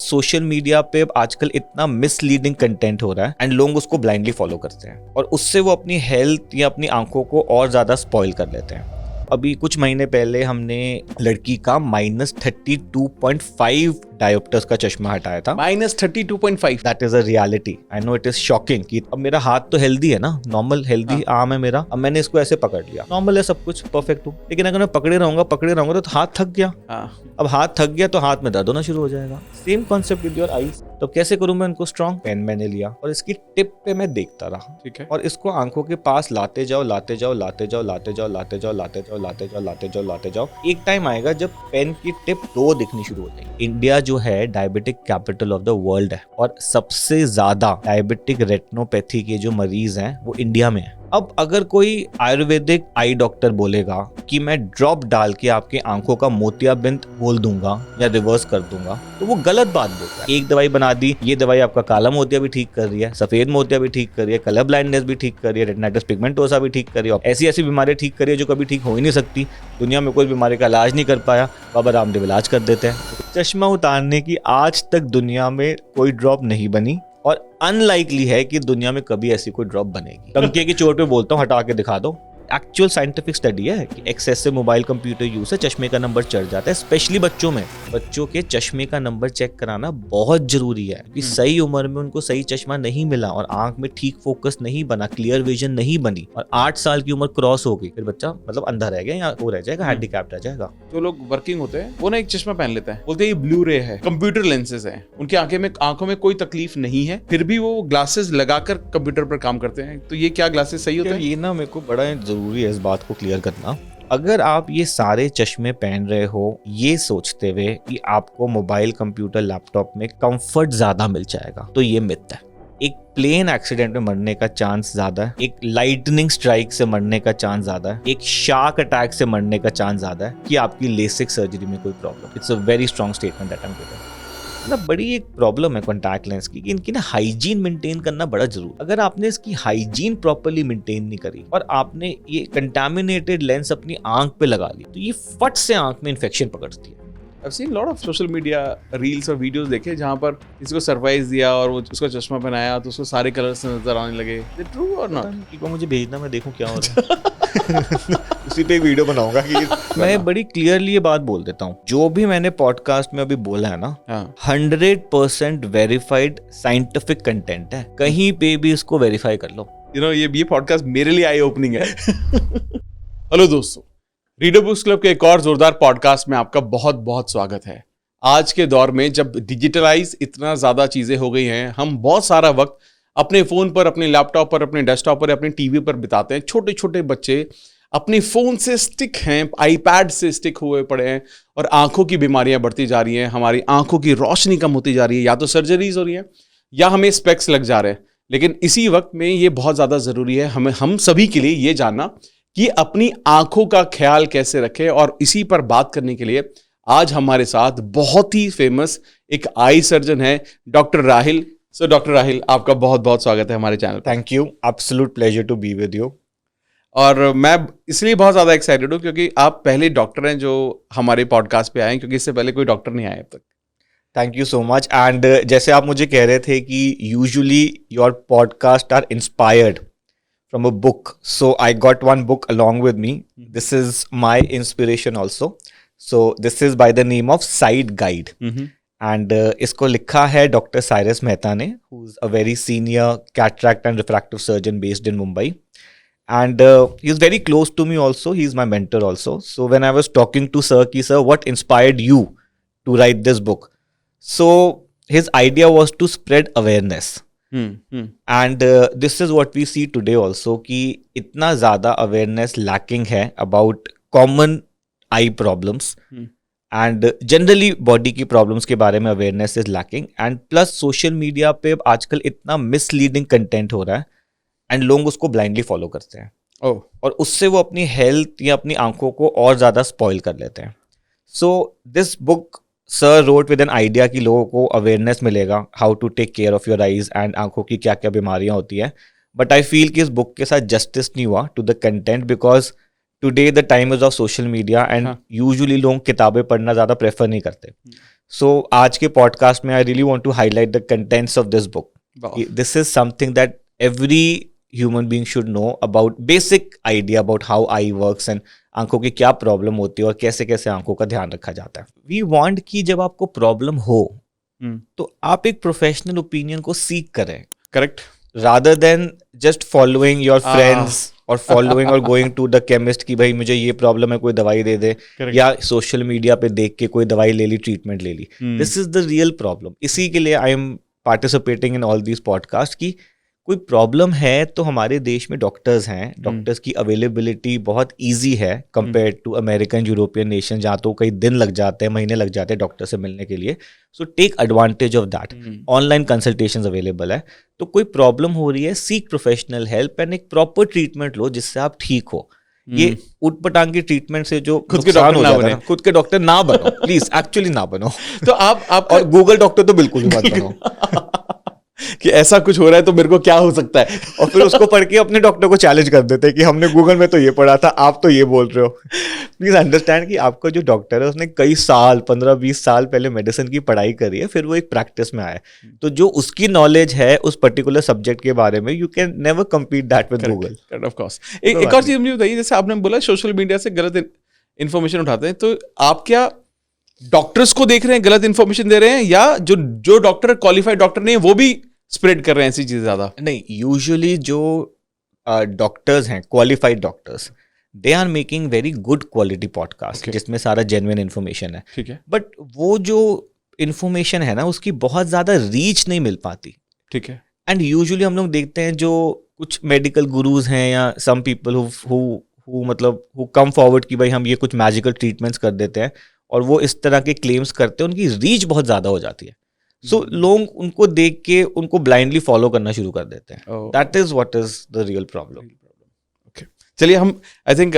Social media पे आजकल इतना मिसलीडिंग कंटेंट हो रहा है एंड लोग उसको ब्लाइंडली फॉलो करते हैं और उससे वो अपनी हेल्थ या अपनी आंखों को और ज्यादा स्पॉइल कर लेते हैं। अभी कुछ महीने पहले हमने लड़की का -32.5 डायोप्टर्स का चश्मा हटाया था। -32.5 that is a reality. I know it is shocking कि अब मेरा हाथ तो हेल्दी है ना, नॉर्मल हेल्दी आर्म है मेरा, अब मैंने इसको ऐसे पकड़ लिया, नॉर्मल है सब कुछ परफेक्ट हूँ, लेकिन अगर मैं पकड़े रहूंगा तो हाथ थक गया। अब हाथ थक गया तो हाथ में दर्द होना शुरू हो जाएगा। Same concept with your eyes. तो कैसे करूं मैं इनको स्ट्रॉन्ग? पेन मैंने लिया और इसकी टिप पे मैं देखता रहा, ठीक है, और इसको आंखों के पास लाते जाओ लाते जाओ लाते जाओ लाते जाओ लाते जाओ लाते जाओ लाते जाओ लाते जाओ लाते जाओ। एक टाइम आएगा जब पेन की टिप 2 दिखनी शुरू हो जाएगी। इंडिया जो है diabetic capital of the world है और सबसे ज्यादा डायबिटिक रेटिनोपैथी के जो मरीज हैं वो इंडिया में है। अब अगर कोई आयुर्वेदिक आई डॉक्टर बोलेगा कि मैं ड्रॉप डाल के आपकी आंखों का मोतियाबिंद बोल दूंगा या रिवर्स कर दूंगा, तो वो गलत बात बोलता है। एक दवाई बना दी, ये दवाई आपका काला मोतिया भी ठीक कर रही है, सफेद मोतिया भी ठीक कर रही है, कलर ब्लाइंडनेस भी ठीक कर रही है, रेटिनाइटिस पिगमेंटोसा भी ठीक कर रही है, ऐसी ऐसी बीमारियां ठीक कर रही है जो कभी ठीक हो ही नहीं सकती। दुनिया में कोई बीमारी का इलाज नहीं कर पाया, बाबा रामदेव इलाज कर देते हैं। चश्मा उतारने की आज तक दुनिया में कोई ड्रॉप नहीं बनी और अनलाइकली है कि दुनिया में कभी ऐसी कोई ड्रॉप बनेगी। टंके की चोट पे बोलता हूँ, हटा के दिखा दो। एक्चुअल साइंटिफिक स्टडी है कि एक्सेसिव मोबाइल कंप्यूटर यूज से चश्मे का नंबर चढ़ जाता है, स्पेशली बच्चों में। बच्चों के चश्मे का नंबर चेक कराना बहुत जरूरी है कि सही उम्र में उनको सही चश्मा नहीं मिला और आंख में ठीक फोकस नहीं बना, क्लियर विजन नहीं बनी और 8 साल की उम्र क्रॉस हो गई, फिर बच्चा मतलब अंधा रह गया या वो रह जाएगा, हैंडीकैप्ड रह जाएगा। जो लोग वर्किंग होते हैं वो ना एक चश्मा पहन लेते हैं, बोलते हैं ये ब्लू रे है, कंप्यूटर लेंसेज हैं, उनकी आंखों में कोई तकलीफ नहीं है, फिर भी वो ग्लासेस लगाकर कंप्यूटर पर काम करते हैं। तो ये क्या ग्लासेस सही होते हैं? ये ना मेरे को बड़ा जरूरी है इस बात को क्लियर करना। अगर आप ये सारे चश्मे पहन रहे हो ये सोचते हुए कि आपको मोबाइल कंप्यूटर लैपटॉप में कंफर्ट ज्यादा मिल जाएगा, तो ये मिथ है। एक प्लेन एक्सीडेंट में मरने का चांस ज्यादा है, एक लाइटनिंग स्ट्राइक से मरने का चांस ज्यादा है, एक शार्क अटैक से मरने का चांस ज्यादा है कि आपकी लेसिक सर्जरी में कोई problem. It's a very strong statement that I am giving. ना बड़ी एक प्रॉब्लम है कॉन्टैक्ट लेंस की कि इनकी ना हाइजीन मेंटेन करना बड़ा जरूरी। अगर आपने इसकी हाइजीन प्रॉपर्ली मेंटेन नहीं करी और आपने ये कंटामिनेटेड लेंस अपनी आंख पे लगा ली, तो ये फट से आंख में इन्फेक्शन पकड़ती है। I've seen lot of social media reels और वीडियोस देखे जहाँ पर किसी को सरप्राइज दिया और वो उसका चश्मा पहनाया तो उसको सारे कलर्स नजर आने लगे। Is it true or not? मुझे भेजना, मैं देखूं क्या हो रहा है। उसी पे एक वीडियो बनाऊंगा कि मैं बड़ी क्लियरली ये बात बोल देता हूँ, जो भी मैंने पॉडकास्ट में अभी बोला है ना, 100% वेरीफाइड साइंटिफिक कंटेंट है, कहीं पे भी इसको वेरीफाई कर लो। ये पॉडकास्ट मेरे लिए आई ओपनिंग है। हेलो दोस्तों, रीडर बुक्स क्लब के एक और जोरदार पॉडकास्ट में आपका बहुत बहुत स्वागत है। आज के दौर में जब डिजिटलाइज इतना ज्यादा चीजें हो गई हैं, हम बहुत सारा वक्त अपने फोन पर, अपने लैपटॉप पर, अपने डेस्कटॉप पर, अपने टीवी पर बिताते हैं। छोटे छोटे बच्चे अपने फोन से स्टिक हैं, आईपैड से स्टिक हुए पड़े हैं और आंखों की बीमारियां बढ़ती जा रही हैं, हमारी आंखों की रोशनी कम होती जा रही है, या तो सर्जरीज हो रही है या हमें स्पेक्स लग जा रहे हैं। लेकिन इसी वक्त में ये बहुत ज्यादा जरूरी है हम सभी के लिए ये जानना कि अपनी आंखों का ख्याल कैसे रखें। और इसी पर बात करने के लिए आज हमारे साथ बहुत ही फेमस एक आई सर्जन है, doctor Rahil. So doctor Rahil, आपका बहुत बहुत स्वागत है हमारे channel. Thank you, absolute pleasure to be with you. और मैं इसलिए बहुत ज्यादा एक्साइटेड हूँ क्योंकि आप पहले डॉक्टर हैं जो हमारे पॉडकास्ट पे आए, क्योंकि इससे पहले कोई डॉक्टर नहीं आया अब तक। Thank you so much. And जैसे आप मुझे कह रहे थे कि usually your podcast are inspired from a book, so I got one book along with me. This is my inspiration also. So this is by the name of Sight Guide. And इसको लिखा है doctor Cyrus Mehta ने, who's a very senior cataract and refractive surgeon based in Mumbai. And he is very close to me also. He is my mentor also. So when I was talking to sir, ki sir, what inspired you to write this book? So his idea was to spread awareness. And this is what we see today also कि इतना ज़्यादा awareness lacking है about common eye problems and generally body की problems के बारे में awareness is lacking, and plus social media पे आजकल इतना misleading content हो रहा है and लोग उसको blindly follow करते हैं और उससे वो अपनी health या अपनी आंखों को और ज़्यादा spoil कर लेते हैं। So this book sir wrote with an idea कि लोगों को अवेयरनेस मिलेगा how to take care of your eyes and आंखों की क्या क्या बीमारियां होती है। बट आई फील कि इस बुक के साथ जस्टिस नहीं हुआ to the content, because today the time is of social media and हाँ। यूजुअली लोग किताबें पढ़ना ज़्यादा प्रेफर नहीं करते. सो आज के पॉडकास्ट में I really want to highlight the contents of this book. This is something that every human being should know about, basic idea about how eye works and आंखों की क्या प्रॉब्लम होती है और कैसे कैसे आंखों का ध्यान रखा जाता है. वी वांट कि जब आपको प्रॉब्लम हो तो आप एक प्रोफेशनल ओपिनियन को सीक करें, correct, rather than just following your friends और following और going to the chemist कि भाई मुझे ये प्रॉब्लम है कोई दवाई दे दे, या सोशल मीडिया पे देख के कोई दवाई ले ली, ट्रीटमेंट ले ली. This is the real problem. इसी के लिए I am participating in all these podcast की कोई प्रॉब्लम है तो हमारे देश में डॉक्टर्स हैं, डॉक्टर्स की अवेलेबिलिटी बहुत इजी है compare to American European nation जहाँ तो कई दिन लग जाते हैं, महीने लग जाते हैं डॉक्टर से मिलने के लिए. So take advantage of that. Online consultations available है. तो कोई प्रॉब्लम हो रही है, सीक प्रोफेशनल हेल्प एंड एक प्रॉपर ट्रीटमेंट लो जिससे आप ठीक हो. ये उटपटांग की ट्रीटमेंट से जो खुद के डॉक्टर ना बने, खुद के डॉक्टर ना बनो प्लीज, एक्चुअली ना बनो. तो आप और गूगल डॉक्टर तो बिल्कुल भी मत बनो कि ऐसा कुछ हो रहा है तो मेरे को क्या हो सकता है, और फिर उसको पढ़ के अपने डॉक्टर को चैलेंज कर देते हैं कि हमने गूगल में तो ये पढ़ा था, आप तो ये बोल रहे हो. प्लीज अंडरस्टैंड कि आपका जो डॉक्टर है उसने कई साल 15-20 साल पहले मेडिसिन की पढ़ाई करी है, फिर वो एक प्रैक्टिस में आया. तो जो उसकी नॉलेज है उस पर्टिकुलर सब्जेक्ट के बारे में, you can never compete that with Google. Of course. एक और चीज मुझे बताइए, जैसे आपने बोला सोशल मीडिया से गलत इन्फॉर्मेशन उठाते हैं, तो आप क्या डॉक्टर्स को देख रहे हैं गलत इन्फॉर्मेशन दे रहे हैं, या जो डॉक्टर क्वालिफाइड डॉक्टर नहीं है वो भी स्प्रेड कर रहे हैं ऐसी चीजें ज्यादा? नहीं, यूजुअली जो डॉक्टर्स हैं, qualified doctors, they are making very good quality podcast जिसमें सारा जेन्युइन इन्फॉर्मेशन है. ठीक है. बट वो जो इन्फॉर्मेशन है ना उसकी बहुत ज्यादा रीच नहीं मिल पाती. ठीक है. एंड यूजुअली हम लोग देखते हैं जो कुछ मेडिकल गुरुज हैं या सम पीपल हु मतलब हु कम फॉरवर्ड कि भाई हम ये कुछ मैजिकल ट्रीटमेंट्स कर देते हैं और वो इस तरह के क्लेम्स करते हैं, उनकी रीच बहुत ज्यादा हो जाती है. सो लोग उनको देख के उनको ब्लाइंडली फॉलो करना शुरू कर देते हैं. That is what is the real problem. Okay, चलिए हम I think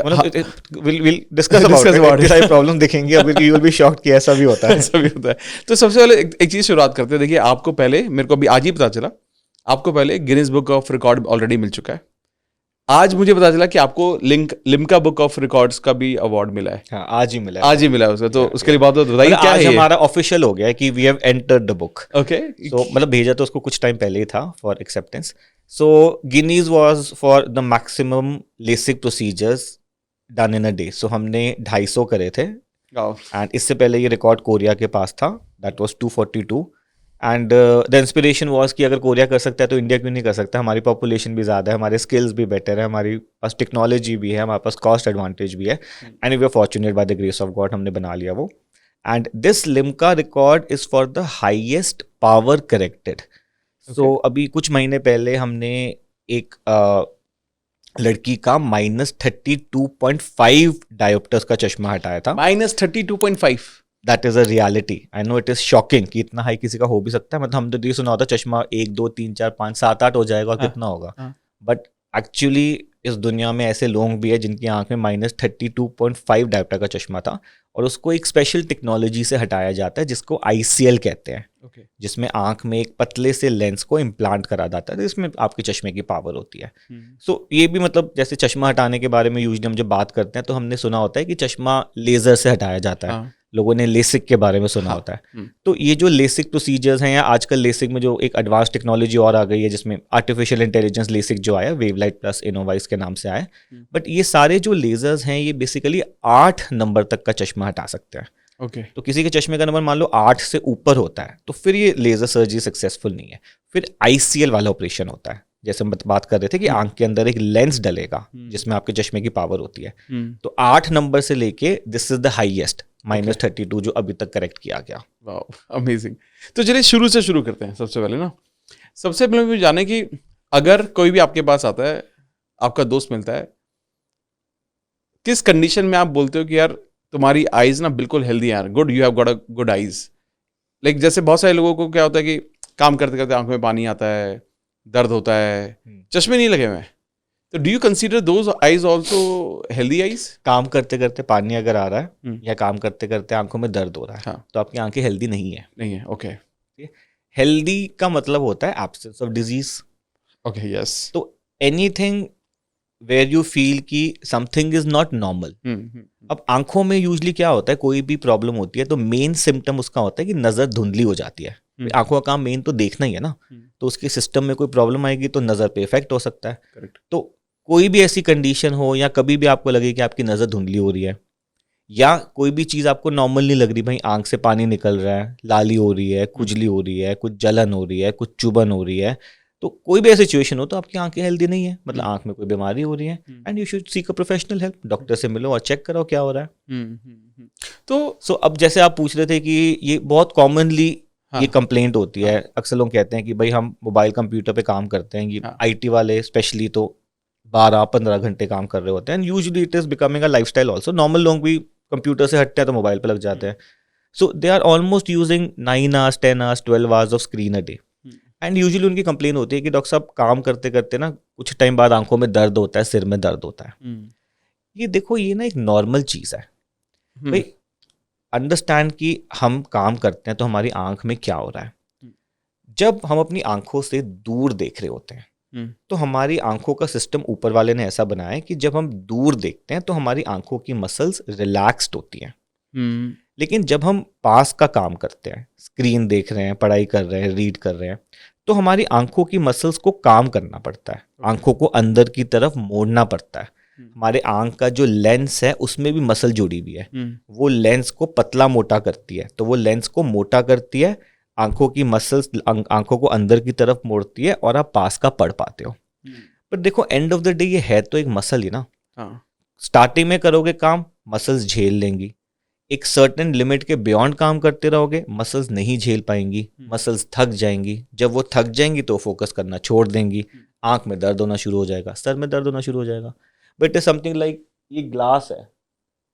will discuss about this problem देखेंगे अभी. यू विल बी शॉक्ड कि ऐसा भी होता है. ऐसा भी होता है. तो सबसे पहले एक चीज शुरुआत करते हैं. देखिए, आपको पहले, मेरे को अभी आज ही पता चला, आपको पहले Guinness book of record already मिल चुका है. आज मुझे पता चला कि आपको लिम्का बुक ऑफ रिकॉर्ड्स का भी अवार्ड मिला है. हाँ, आज ही मिला है. आज ही मिला है उसका. तो उसके लिए बहुत बताइए क्या है. हमारा ऑफिशियल हो गया है कि we have entered the book. Okay. So मतलब भेजा तो उसको कुछ टाइम पहले ही था for acceptance. So Guinness was for the maximum LASIK procedures done in a day. So हमने 250 करे थे. एंड इससे पहले ये रिकॉर्ड कोरिया के पास था, that was 242. And the inspiration was कि अगर कोरिया कर सकता है तो इंडिया क्यों नहीं कर सकता. हमारी पॉपुलेशन भी ज़्यादा है, हमारे स्किल्स भी बेटर है, हमारे पास टेक्नोलॉजी भी है, हमारे पास कॉस्ट एडवांटेज भी है. And we are fortunate by the grace of God, हमने बना लिया वो. And this Limca record is for the highest power corrected. So अभी कुछ महीने पहले हमने एक लड़की का -32.5 डायोप्टर्स का चश्मा हटाया था. -32.5. That is a reality. I know it is shocking कि इतना हाई किसी का हो भी सकता है. मतलब हम तो ये सुना होता चश्मा 1 2 3 4 5 7 8 हो जाएगा और कितना होगा. बट एक्चुअली इस दुनिया में ऐसे लोग भी है जिनकी आंख में -32.5 डायोप्टर का चश्मा था, और उसको एक स्पेशल टेक्नोलॉजी से हटाया जाता है जिसको ICL कहते हैं. जिसमें आंख में एक पतले से लेंस को इम्प्लांट करा जाता है, जिसमें आपके चश्मे की पावर होती है. सो ये भी मतलब जैसे चश्मा हटाने के बारे में यूजुअली हम जब बात करते हैं तो हमने सुना होता है कि चश्मा लेजर से हटाया जाता है. लोगों ने लेसिक के बारे में सुना होता है. तो ये जो लेसिक प्रोसीजर्स हैं, या आजकल लेसिक में जो एक एडवांस टेक्नोलॉजी और आ गई है जिसमें आर्टिफिशियल इंटेलिजेंस लेसिक जो आया, वेवलाइट प्लस इनोवाइस के नाम से आया. बट ये सारे जो लेजर्स हैं ये बेसिकली 8 नंबर तक का चश्मा हटा सकते हैं. तो किसी के चश्मे का नंबर मान लो 8 से ऊपर होता है तो फिर ये लेजर सर्जरी सक्सेसफुल नहीं है. फिर ICL वाला ऑपरेशन होता है, जैसे हम बात कर रहे थे कि आंख के अंदर एक लेंस डलेगा जिसमें आपके चश्मे की पावर होती है. तो 8 नंबर से लेके दिस इज द हाईएस्ट -32 जो अभी तक करेक्ट किया गया. Wow, amazing. तो चलिए शुरू से शुरू करते हैं. सबसे पहले ना, सबसे पहले मुझे जाने कि अगर कोई भी आपके पास आता है, आपका दोस्त मिलता है, किस कंडीशन में आप बोलते हो कि यार तुम्हारी आईज ना बिल्कुल हेल्दी है यार, good, you have got a good eyes. Like जैसे बहुत सारे लोगों को क्या होता है कि काम करते करते आंखों में पानी आता है, दर्द होता है, चश्मे नहीं लगे हुए हैं. तो do you consider those eyes also healthy eyes? काम करते करते पानी अगर आ रहा है या काम करते करते आंखों में दर्द हो रहा है, तो आपकी आंखें हेल्दी नहीं है. नहीं है. ओके. हेल्दी का मतलब होता है absence of disease. Okay, yes. तो एनीथिंग वेयर यू फील कि समथिंग इज नॉट नॉर्मल। अब आंखों में यूजली क्या होता है, कोई भी प्रॉब्लम होती है तो मेन सिम्टम उसका होता है कि नजर धुंधली हो जाती है। आंखों का काम मेन तो देखना ही है ना, तो उसके सिस्टम में कोई प्रॉब्लम आएगी तो नजर पे इफेक्ट हो सकता है। करेक्ट। तो कोई भी ऐसी कंडीशन हो या कभी भी आपको लगे कि आपकी नजर धुंधली हो रही है या कोई भी चीज आपको नॉर्मल नहीं लग रही, भाई आंख से पानी निकल रहा है, लाली हो रही है, खुजली हो रही है, कुछ जलन हो रही है, कुछ चुभन हो रही है, तो कोई भी ऐसी सिचुएशन हो तो आपकी आंखें हेल्दी नहीं है, मतलब आंख में कोई बीमारी हो रही है, and you should seek a professional help. Doctor से मिलो और चेक करो क्या हो रहा है। तो अब जैसे आप पूछ रहे थे कि ये बहुत कॉमनली ये कंप्लेंट होती है, अक्सर लोग कहते हैं कि भाई हम मोबाइल कंप्यूटर पे काम करते हैं, ये आईटी वाले स्पेशली तो 12-15 घंटे काम कर रहे होते हैं, and usually it is becoming a lifestyle also. Normal लोग भी कंप्यूटर से हटते हैं तो मोबाइल पे लग जाते हैं, so they are almost using 9 hours 10 hours 12 hours of screen a day, and usually उनकी कंप्लेन होती है कि डॉक्टर साहब काम करते करते ना कुछ टाइम बाद आंखों में दर्द होता है, सिर में दर्द होता है। ये देखो, ये ना एक नॉर्मल चीज़ है भाई। अंडरस्टैंड कि हम काम करते हैं तो हमारी आंख में क्या हो रहा है। जब हम अपनी आंखों से दूर देख रहे होते हैं तो हमारी आंखों का सिस्टम ऊपर वाले ने ऐसा बनाया है कि जब हम दूर देखते हैं तो हमारी आंखों की मसल्स रिलैक्स्ड होती हैं। लेकिन जब हम पास का काम करते हैं, स्क्रीन देख रहे हैं, पढ़ाई कर रहे हैं, रीड कर रहे हैं, तो हमारी आंखों की मसल्स को काम करना पड़ता है, आंखों को अंदर की तरफ मोड़ना पड़ता है। हमारे आंख का जो लेंस है उसमें भी मसल जुड़ी हुई है, वो लेंस को पतला मोटा करती है, तो वो लेंस को मोटा करती है, आंखों की मसल्स आंखों को अंदर की तरफ मोड़ती है और आप पास का पढ़ पाते हो। पर देखो, एंड ऑफ द डे ये है तो एक मसल ही ना। स्टार्टिंग में करोगे काम, मसल्स झेल लेंगी, एक सर्टेन लिमिट के बियॉन्ड काम करते रहोगे, मसल्स नहीं झेल पाएंगी, मसल्स थक जाएंगी, जब वो थक जाएंगी तो फोकस करना छोड़ देंगी, आंख में दर्द होना शुरू हो जाएगा, सर में दर्द होना शुरू हो जाएगा। But it is something like ये ग्लास है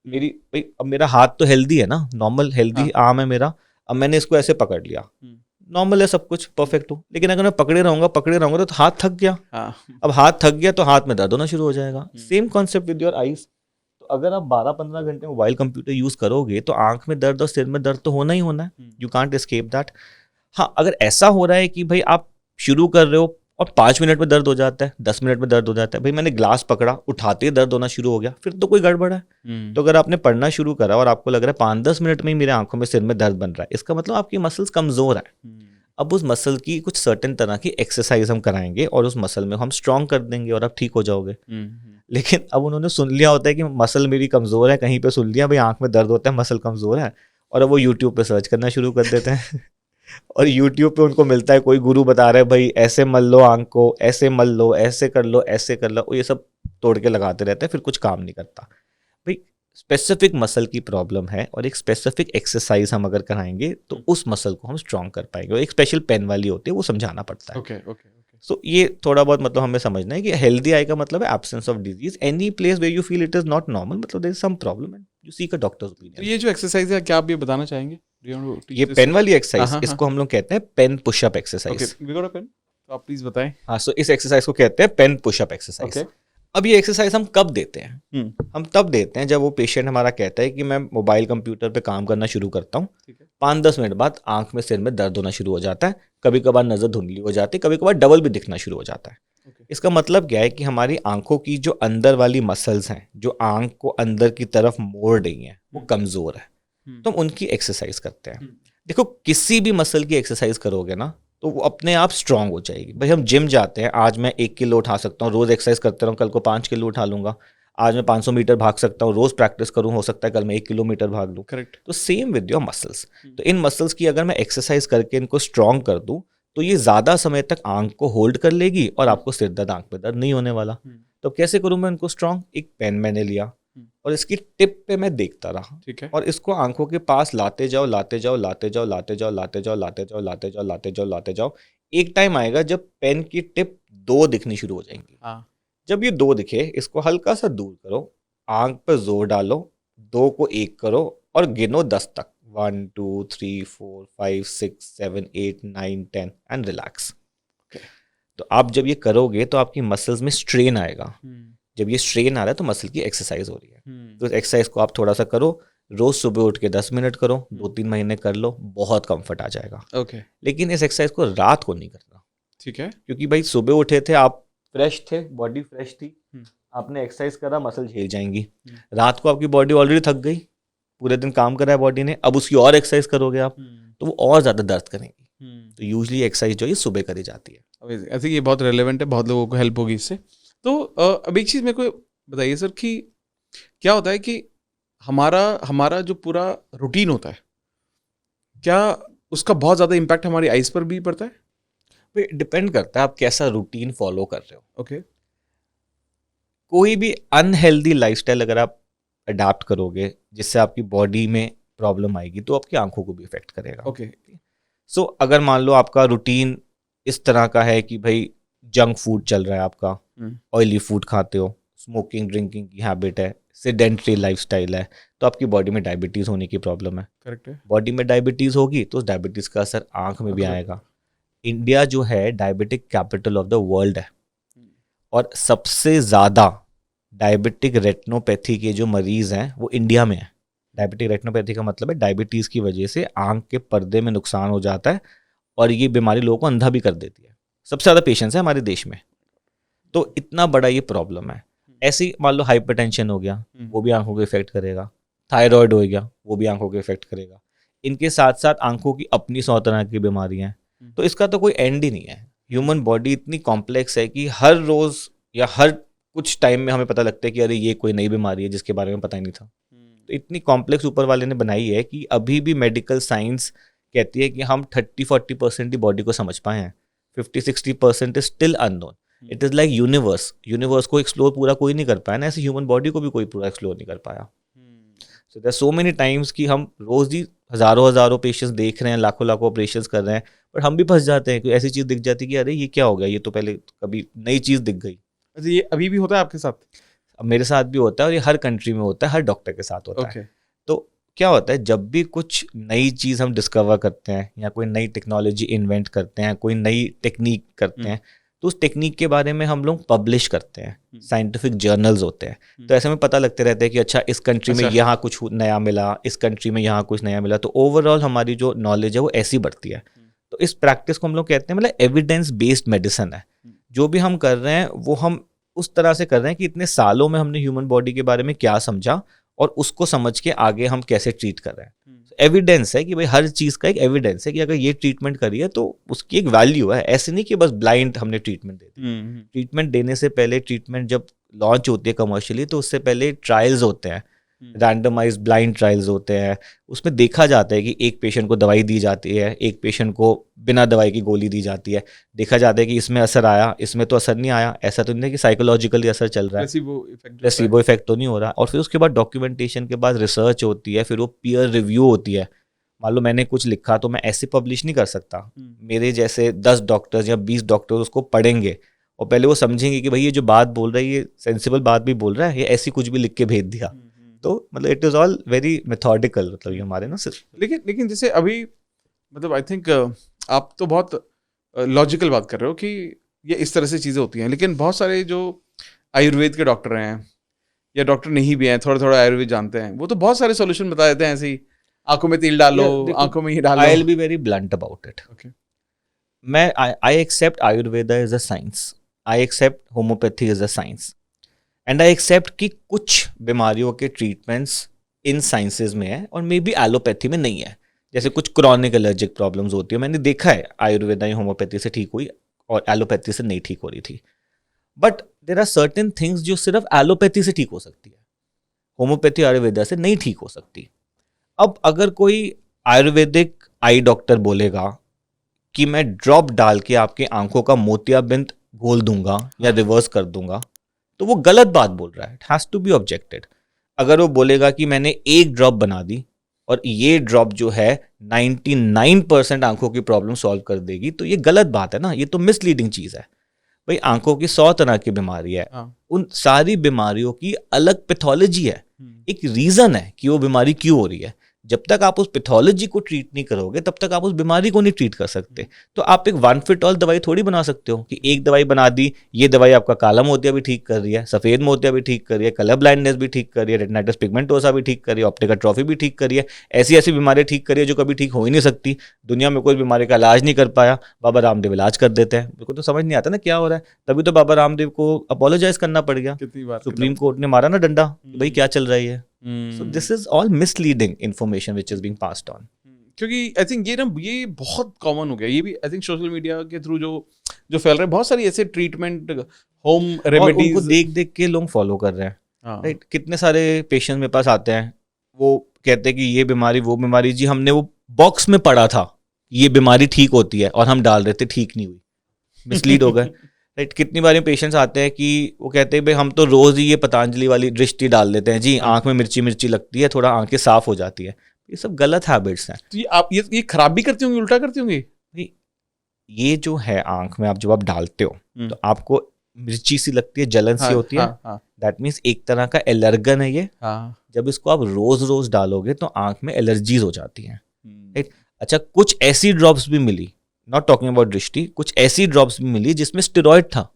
मेरी, भाई अब मेरा हाथ तो हेल्दी है ना, नॉर्मल हेल्दी आर्म है मेरा, अब मैंने इसको ऐसे पकड़ लिया, नॉर्मल है सब कुछ, परफेक्ट हूँ, लेकिन अगर मैं पकड़े रहूंगा तो हाथ थक गया। अब हाथ थक गया तो हाथ में दर्द होना शुरू हो जाएगा। Same concept with your eyes. तो अगर आप 12-15 घंटे मोबाइल कंप्यूटर यूज करोगे तो आंख में दर्द और सिर में दर्द तो होना ही होना है, यू कांट एस्केप दैट। हाँ, अगर ऐसा हो रहा है कि भाई आप शुरू कर रहे हो और 5 मिनट में दर्द हो जाता है, 10 मिनट में दर्द हो जाता है, भाई मैंने ग्लास पकड़ा, उठाते ही दर्द होना शुरू हो गया, फिर तो कोई गड़बड़ है। तो अगर आपने पढ़ना शुरू करा और आपको लग रहा है 5-10 मिनट में ही मेरे आंखों में सिर में दर्द बन रहा है, इसका मतलब आपकी मसल्स कमजोर है। अब उस मसल की कुछ सर्टेन तरह की एक्सरसाइज हम कराएंगे और उस मसल में हम स्ट्रॉन्ग कर देंगे और आप ठीक हो जाओगे। लेकिन अब उन्होंने सुन लिया होता है कि मसल मेरी कमजोर है, कहीं पे सुन लिया भाई आंख में दर्द होता है, मसल कमजोर है, और अब वो यूट्यूब पे सर्च करना शुरू कर देते हैं और यूट्यूब पे उनको मिलता है कोई गुरु बता रहा है भाई ऐसे मल लो आंख को, ऐसे मल लो, ऐसे कर लो, ऐसे कर लो, और ये सब तोड़ के लगाते रहते हैं, फिर कुछ काम नहीं करता। भाई स्पेसिफिक मसल की प्रॉब्लम है और एक स्पेसिफिक एक्सरसाइज हम अगर कराएंगे तो उस मसल को हम स्ट्रॉन्ग कर पाएंगे, और एक स्पेशल पेन वाली होती है, वो समझाना पड़ता है। ओके। सो ये थोड़ा बहुत मतलब हमें समझना है कि हेल्दी आई का मतलब है absence of disease, any place where you feel it is not normal, मतलब there is some problem and you seek a doctors तो ओपिनियन। ये जो एक्सरसाइज है क्या आप ये बताना चाहेंगे? ये पेन वाली एक्सरसाइज, इसको हम लोग कहते हैं pen pushup exercise. We got a pen, तो आप प्लीज बताएं। हाँ, सो इस एक्सरसाइज को कहते हैं पेन पुशअप एक्सरसाइज। अब ये एक्सरसाइज हम कब देते हैं? हम तब देते हैं जब वो पेशेंट हमारा कहता है कि मैं मोबाइल कंप्यूटर पे काम करना शुरू करता हूँ, 5-10 मिनट बाद आंख में सिर में दर्द होना शुरू हो जाता है, कभी कभार नजर धुंधली हो जाती है, कभी कभार डबल भी दिखना शुरू हो जाता है। इसका मतलब क्या है कि हमारी आंखों की जो अंदर वाली मसल्स हैं, जो आंख को अंदर की तरफ मोड़ रही हैं, वो कमजोर है, तो हम उनकी एक्सरसाइज करते हैं। देखो, किसी भी मसल की एक्सरसाइज करोगे ना तो वो अपने आप स्ट्रांग हो जाएगी। भाई हम जिम जाते हैं, आज मैं 1 किलो उठा सकता हूँ, रोज एक्सरसाइज करते रहूँ, कल को 5 किलो उठा लूंगा। आज मैं 500 मीटर भाग सकता हूँ, रोज प्रैक्टिस करूँ, हो सकता है कल मैं 1 किलोमीटर भाग लूँ। करेक्ट। तो सेम विद योर मसल्स। तो इन मसल्स की अगर मैं एक्सरसाइज करके इनको स्ट्रांग कर दूँ तो ये ज़्यादा समय तक आंख को होल्ड कर लेगी और आपको सिर दर्द, आंख में दर्द नहीं होने वाला। तो कैसे करूँ मैं इनको स्ट्रांग? एक पेन मैंने लिया और इसकी टिप पे मैं देखता रहा, ठीक है, और इसको आंखों के पास लाते जाओ, लाते जाओ, लाते जाओ, लाते जाओ, लाते जाओ, लाते जाओ, लाते जाओ, लाते जाओ, लाते जाओ। एक टाइम आएगा जब पेन की टिप 2 दिखनी शुरू हो जाएंगी। जब ये 2 दिखे, इसको हल्का सा दूर करो, आंख पर जोर डालो, 2 को 1 करो और गिनो 10 तक, 1 2 3 4 5 6 7 8 9 10 एंड रिलैक्स। तो आप जब ये करोगे तो आपकी मसल्स में स्ट्रेन आएगा। जब ये स्ट्रेन आ रहा है तो मसल की एक्सरसाइज हो रही है। तो इस एक्सरसाइज को आप थोड़ा सा करो, रोज सुबह उठ के 10 मिनट करो, 2-3 महीने कर लो, बहुत कंफर्ट आ जाएगा। ओके। लेकिन इस एक्सरसाइज को रात को नहीं करना, ठीक है, क्योंकि भाई सुबह उठे थे आप, फ्रेश थे, बॉडी फ्रेश थी, आपने एक्सरसाइज करा, मसल झेल जाएंगी। रात को आपकी बॉडी ऑलरेडी थक गई, पूरे दिन काम करा है बॉडी ने, अब उसकी और एक्सरसाइज करोगे आप तो वो और ज़्यादा दर्द करेंगी। तो यूजली एक्सरसाइज जो है सुबह करी जाती है। आई थिंक ये बहुत रेलेवेंट है, बहुत लोगों को हेल्प होगी इससे। तो अब एक चीज़ मेरे को बताइए सर कि क्या होता है कि हमारा जो पूरा रूटीन होता है, क्या उसका बहुत ज़्यादा इम्पैक्ट हमारी आइज़ पर भी पड़ता है? डिपेंड करता है आप कैसा रूटीन फॉलो कर रहे हो। ओके। कोई भी अनहेल्दी लाइफस्टाइल अगर आप अडाप्ट करोगे जिससे आपकी बॉडी में प्रॉब्लम आएगी तो आपकी आंखों को भी इफेक्ट करेगा। ओके। सो अगर मान लो आपका रूटीन इस तरह का है कि भाई जंक फूड चल रहा है आपका, ऑयली फूड खाते हो, स्मोकिंग ड्रिंकिंग की हैबिट है, सेडेंटरी लाइफस्टाइल है, तो आपकी बॉडी में डायबिटीज़ होने की प्रॉब्लम है। करेक्ट है। बॉडी में डायबिटीज़ होगी तो उस डायबिटीज़ का असर आंख में भी आएगा। इंडिया जो है diabetic capital of the world है और सबसे ज़्यादा डायबिटिक रेटिनोपैथी के जो मरीज़ हैं वो इंडिया में है। डायबिटिक रेटिनोपैथी का मतलब है डायबिटीज़ की वजह से आंख के पर्दे में नुकसान हो जाता है और ये बीमारी लोगों को अंधा भी कर देती है। सबसे ज़्यादा पेशेंट्स है हमारे देश में, तो इतना बड़ा ये प्रॉब्लम है। ऐसे ही मान लो हाइपरटेंशन हो गया, वो भी आंखों को इफेक्ट करेगा। थायराइड हो गया, वो भी आंखों को इफेक्ट करेगा। इनके साथ साथ आंखों की अपनी 100 तरह की बीमारियां हैं, तो इसका तो कोई एंड ही नहीं है। ह्यूमन बॉडी इतनी कॉम्प्लेक्स है कि हर रोज़ या हर कुछ टाइम में हमें पता लगता है कि अरे ये कोई नई बीमारी है जिसके बारे में पता ही नहीं था। तो इतनी कॉम्प्लेक्स ऊपर वाले ने बनाई है कि अभी भी मेडिकल साइंस कहती है कि हम 30-40% ही बॉडी को समझ पाए हैं, 50-60% is still unknown. It is like universe को एक्सप्लोर पूरा कोई नहीं कर पाया ना, ऐसे ह्यूमन बॉडी को भी कोई पूरा एक्सप्लोर नहीं कर पाया। So there so many times कि हम रोज़ ही हज़ारों पेशेंट्स देख रहे हैं, लाखों ऑपरेशन कर रहे हैं, पर हम भी फंस जाते हैं कि ऐसी चीज़ दिख जाती है कि अरे ये क्या हो गया, ये तो पहले कभी नई चीज़ दिख गई। अच्छा, ये अभी भी होता है आपके साथ? अब मेरे साथ भी होता है और ये हर कंट्री में होता है, हर डॉक्टर के साथ होता है। तो क्या होता है, जब भी कुछ नई चीज़ हम डिस्कवर करते हैं या कोई नई टेक्नोलॉजी इन्वेंट करते हैं, कोई नई टेक्निक करते हैं, तो उस टेक्निक के बारे में हम लोग पब्लिश करते हैं, साइंटिफिक जर्नल्स होते हैं। तो ऐसे में पता लगते रहते हैं कि अच्छा इस कंट्री में यहाँ कुछ नया मिला, इस कंट्री में यहाँ कुछ नया मिला। तो ओवरऑल हमारी जो नॉलेज है वो ऐसी बढ़ती है। तो इस प्रैक्टिस को हम लोग कहते हैं मतलब एविडेंस बेस्ड मेडिसिन है। जो भी हम कर रहे हैं वो हम उस तरह से कर रहे हैं कि इतने सालों में हमने ह्यूमन बॉडी के बारे में क्या समझा और उसको समझ के आगे हम कैसे ट्रीट कर रहे हैं। एविडेंस है कि भाई हर चीज़ का एक एविडेंस है कि अगर ये ट्रीटमेंट करी है तो उसकी एक वैल्यू है। ऐसे नहीं कि बस ब्लाइंड हमने ट्रीटमेंट दे दी। ट्रीटमेंट देने से पहले, ट्रीटमेंट जब लॉन्च होती है कमर्शियली, तो उससे पहले ट्रायल्स होते हैं, रैंडमाइज्ड ब्लाइंड ट्रायल्स होते हैं। उसमें देखा जाता है कि एक पेशेंट को दवाई दी जाती है, एक पेशेंट को बिना दवाई की गोली दी जाती है। देखा जाता है कि इसमें असर आया, इसमें तो असर नहीं आया। ऐसा तो नहीं है कि साइकोलॉजिकली असर चल रहा है, प्लेसिबो इफेक्ट तो नहीं हो रहा। और फिर उसके बाद डॉक्यूमेंटेशन के बाद रिसर्च होती है, फिर वो पीयर रिव्यू होती है। मान लो मैंने कुछ लिखा तो मैं ऐसे पब्लिश नहीं कर सकता। मेरे जैसे 10 डॉक्टर्स या 20 डॉक्टर्स उसको पढ़ेंगे और पहले वो समझेंगे कि भाई ये जो बात बोल रहा है ये सेंसिबल बात भी बोल रहा है, ये ऐसी कुछ भी लिख के भेज दिया। तो मतलब it is all very methodical, मतलब ये हमारे ना सिर्फ। लेकिन जैसे अभी मतलब आई थिंक आप तो बहुत लॉजिकल बात कर रहे हो कि ये इस तरह से चीज़ें होती हैं, लेकिन बहुत सारे जो आयुर्वेद के डॉक्टर हैं या डॉक्टर नहीं भी हैं, थोड़ा आयुर्वेद जानते हैं, वो तो बहुत सारे सॉल्यूशन बता देते हैं ऐसे ही, आंखों में तेल डालो, आंखों में ये डालो। I will be very blunt about it. Okay, मैं I accept Ayurveda is a science, I accept homeopathy is a science, and I accept कि कुछ बीमारियों के ट्रीटमेंट्स इन साइंसेज में है और मे बी एलोपैथी में नहीं है। जैसे कुछ क्रॉनिक एलर्जिक प्रॉब्लम्स होती है, मैंने देखा है आयुर्वेदा या होम्योपैथी से ठीक हुई और एलोपैथी से नहीं ठीक हो रही थी। But there are certain things जो सिर्फ एलोपैथी से ठीक हो सकती है, होम्योपैथी आयुर्वेदा से नहीं ठीक हो सकती। अब अगर कोई आयुर्वेदिक आई डॉक्टर बोलेगा कि मैं ड्रॉप डाल के आपके आंखों का मोतियाबिंद घोल दूंगा या रिवर्स कर दूंगा, तो वो गलत बात बोल रहा है। It has to be objected. अगर वो बोलेगा कि मैंने एक ड्रॉप बना दी और ये ड्रॉप जो है 99% आंखों की प्रॉब्लम सॉल्व कर देगी, तो ये गलत बात है ना, ये तो मिसलीडिंग चीज़ है। भाई आंखों की 100 तरह की बीमारी है, उन सारी बीमारियों की अलग पैथोलॉजी है, एक रीज़न है कि वो बीमारी क्यों हो रही है। जब तक आप उस पैथोलॉजी को ट्रीट नहीं करोगे तब तक आप उस बीमारी को नहीं ट्रीट कर सकते। तो आप एक वन फिट ऑल दवाई थोड़ी बना सकते हो कि एक दवाई बना दी, ये दवाई आपका काला मोतिया भी ठीक कर रही है, सफेद मोतिया भी ठीक कर रही है, कलर ब्लाइंडनेस भी ठीक कर रही है, रेटिनाइटिस पिगमेंटोसा भी ठीक कर रही है, ऑप्टिक एट्रोफी भी ठीक कर रही है। ऐसी ऐसी बीमारी ठीक कर रही है जो कभी ठीक हो ही नहीं सकती। दुनिया में कोई बीमारी का इलाज नहीं कर पाया, बाबा रामदेव इलाज कर देते हैं। मेरे को तो समझ नहीं आता ना क्या हो रहा है। तभी तो बाबा रामदेव को अपोलोजाइज करना पड़ गया, कितनी बार सुप्रीम कोर्ट ने मारा ना डंडा, भाई क्या चल रही है। So this is all misleading information which is being passed on. क्योंकि आई थिंक ये बहुत कॉमन हो गया। ये भी आई थिंक सोशल मीडिया के थ्रू जो फैल रहे हैं, बहुत सारी ऐसे ट्रीटमेंट होम और रेमेडीज उनको देख देख के लोग फॉलो कर रहे हैं। हाँ। राइट, कितने सारे पेशेंट मेरे पास आते हैं, वो कहते हैं कि ये बीमारी वो बीमारी, जी हमने वो बॉक्स में पढ़ा था ये बीमारी ठीक होती है और हम डाल रहे थे, ठीक नहीं हुई, मिसलीड हो गए। राइट, कितनी बार पेशेंट्स आते हैं कि वो कहते हैं भाई हम तो रोज ही ये पतंजलि वाली दृष्टि डाल देते हैं जी, आंख में मिर्ची मिर्ची लगती है, थोड़ा आंखें साफ हो जाती है। ये सब गलत हैबिट्स हैं। तो आप ये खराब भी करती होंगी, उल्टा करती होंगी। ये जो है आंख में आप जब आप डालते हो तो आपको मिर्ची सी लगती है, जलन सी होती है, दैट मीन्स एक तरह का एलर्गन है ये। जब इसको आप रोज रोज डालोगे तो आंख में एलर्जीज हो जाती हैं। राइट, अच्छा कुछ ऐसी ड्रॉप्स भी मिली, नॉट टॉकिंग अबाउट दृष्टि, कुछ ऐसी ड्रॉप्स भी मिली जिसमें स्टेरॉइड था,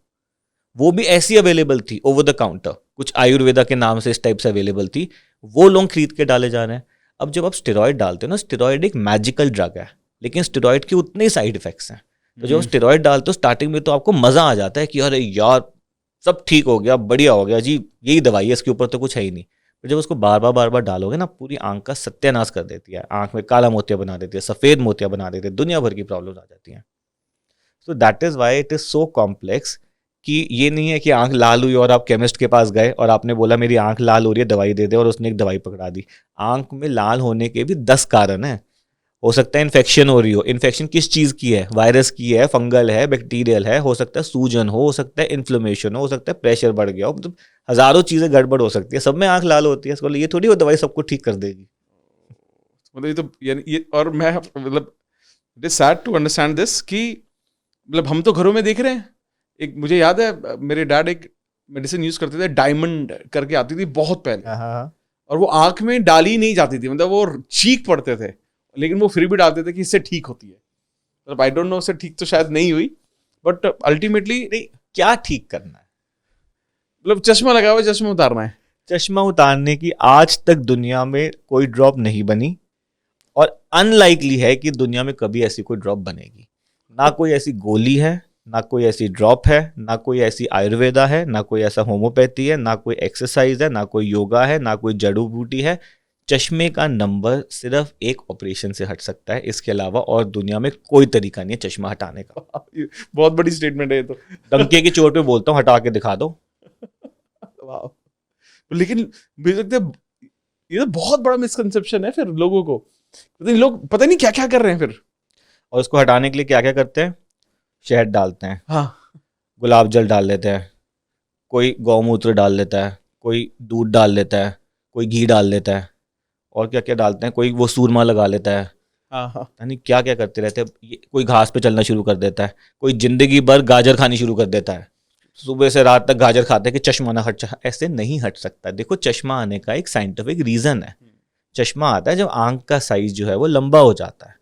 वो भी ऐसी अवेलेबल थी ओवर द काउंटर, कुछ आयुर्वेदा के नाम से इस टाइप से अवेलेबल थी, वो लोग खरीद के डाले जा रहे हैं। अब जब आप स्टेरॉइड डालते हो ना, स्टेरॉइड एक मैजिकल ड्रग है, लेकिन स्टेरॉइड के उतने ही साइड इफेक्ट्स हैं। तो जब स्टेरॉइड डालते हो स्टार्टिंग में तो आपको मजा आ जाता है कि अरे यार सब ठीक हो गया, बढ़िया हो गया जी, यही दवाई है, इसके ऊपर तो कुछ है ही नहीं। पर जब उसको बार बार डालोगे ना, पूरी आंख का सत्यानाश कर देती है, आंख में काला मोतिया बना देती है, सफेद मोतिया बना देती है, दुनिया भर की प्रॉब्लम आ जाती हैं। So that is why it is so complex कि ये नहीं है कि आंख लाल हुई और आप केमिस्ट के पास गए और आपने बोला मेरी आंख लाल हो रही है, दवाई दे दे, और उसने एक दवाई पकड़ा दी। आंख में लाल होने के भी 10 कारण हैं। हो सकता है इन्फेक्शन हो रही हो, इन्फेक्शन किस चीज़ की है, वायरस की है, फंगल है, बैक्टीरियल है, हो सकता है सूजन हो सकता है इन्फ्लेमेशन हो सकता है प्रेशर बढ़ गया हो, मतलब हजारों चीज़ें गड़बड़ हो सकती है, सब में आंख लाल होती है। इसको ये थोड़ी वो दवाई सबको ठीक कर देगी। मतलब ये तो यानी ये, और मैं मतलब it is sad to understand this कि मतलब हम तो घरों में देख रहे हैं। एक मुझे याद है मेरे डैड एक मेडिसिन यूज करते थे, डायमंड करके आती थी बहुत पहले, और वो आंख में डाली नहीं जाती थी, मतलब वो चीख पड़ते थे, लेकिन वो फिर भी डालते थे कि इससे ठीक होती है। मतलब आई डोंट नो, उससे ठीक तो शायद नहीं हुई, बट अल्टीमेटली क्या ठीक करना है, मतलब चश्मा लगा हुआ, चश्मा उतारना है। चश्मा उतारने की आज तक दुनिया में कोई ड्रॉप नहीं बनी, और अनलाइकली है कि दुनिया में कभी ऐसी कोई ड्रॉप बनेगी। ना कोई ऐसी गोली है, ना कोई ऐसी ड्रॉप है, ना कोई ऐसी आयुर्वेदा है, ना कोई ऐसा होम्योपैथी है, ना कोई एक्सरसाइज है, ना कोई योगा है, ना कोई जड़ी बूटी है। चश्मे का नंबर सिर्फ एक ऑपरेशन से हट सकता है, इसके अलावा और दुनिया में कोई तरीका नहीं है चश्मा हटाने का। बहुत बड़ी स्टेटमेंट है ये तो। डंके की चोट पे बोलता हूँ, हटा के दिखा दो। लेकिन मुझे लगता है ये तो बहुत बड़ा मिसकंसेप्शन है फिर लोगों को, लोग पता नहीं क्या क्या कर रहे हैं फिर। और इसको हटाने के लिए क्या क्या करते हैं, शहद डालते हैं, हाँ, गुलाब जल डाल लेते हैं, कोई गौमूत्र डाल लेता है, कोई दूध डाल लेता है, कोई घी डाल लेता है, और क्या क्या डालते हैं, कोई वो सूरमा लगा लेता है, यानी क्या क्या करते रहते हैं। कोई घास पे चलना शुरू कर देता है, कोई जिंदगी भर गाजर खानी शुरू कर देता है, सुबह से रात तक गाजर खाते हैं कि चश्मा ना हट। ऐसे नहीं हट सकता। देखो, चश्मा आने का एक साइंटिफिक रीजन है। चश्मा आता है जब आंख का साइज जो है वो लंबा हो जाता है।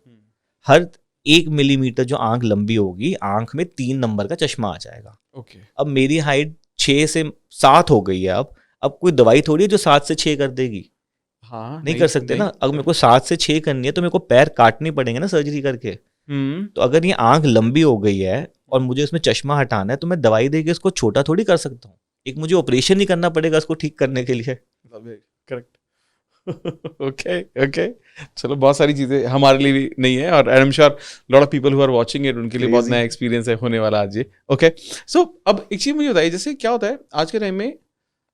हर 1 मिलीमीटर जो आंख लंबी होगी, आंख में 3 नंबर का चश्मा आ जाएगा। अब मेरी हाइट 6 से 7 हो गई है। अब कोई दवाई थोड़ी है जो 7 से 6 कर देगी। नहीं कर सकते ना। अगर मेरे को 7 से 6 करनी है तो मेरे को पैर काटने पड़ेंगे ना सर्जरी करके। तो अगर ये आंख लंबी हो गई है और मुझे इसमें चश्मा हटाना है तो मैं दवाई देके इसको छोटा थोड़ी कर सकता हूँ। एक मुझे ऑपरेशन नहीं करना पड़ेगा इसको ठीक करने के लिए। करेक्ट। ओके चलो, बहुत सारी चीजें हमारे लिए भी नहीं है, और I am sure lot of people who are watching it उनके लिए बहुत नया एक्सपीरियंस है होने वाला आज ये। ओके, सो अब एक चीज मुझे बताइए, जैसे क्या होता है आज के टाइम में,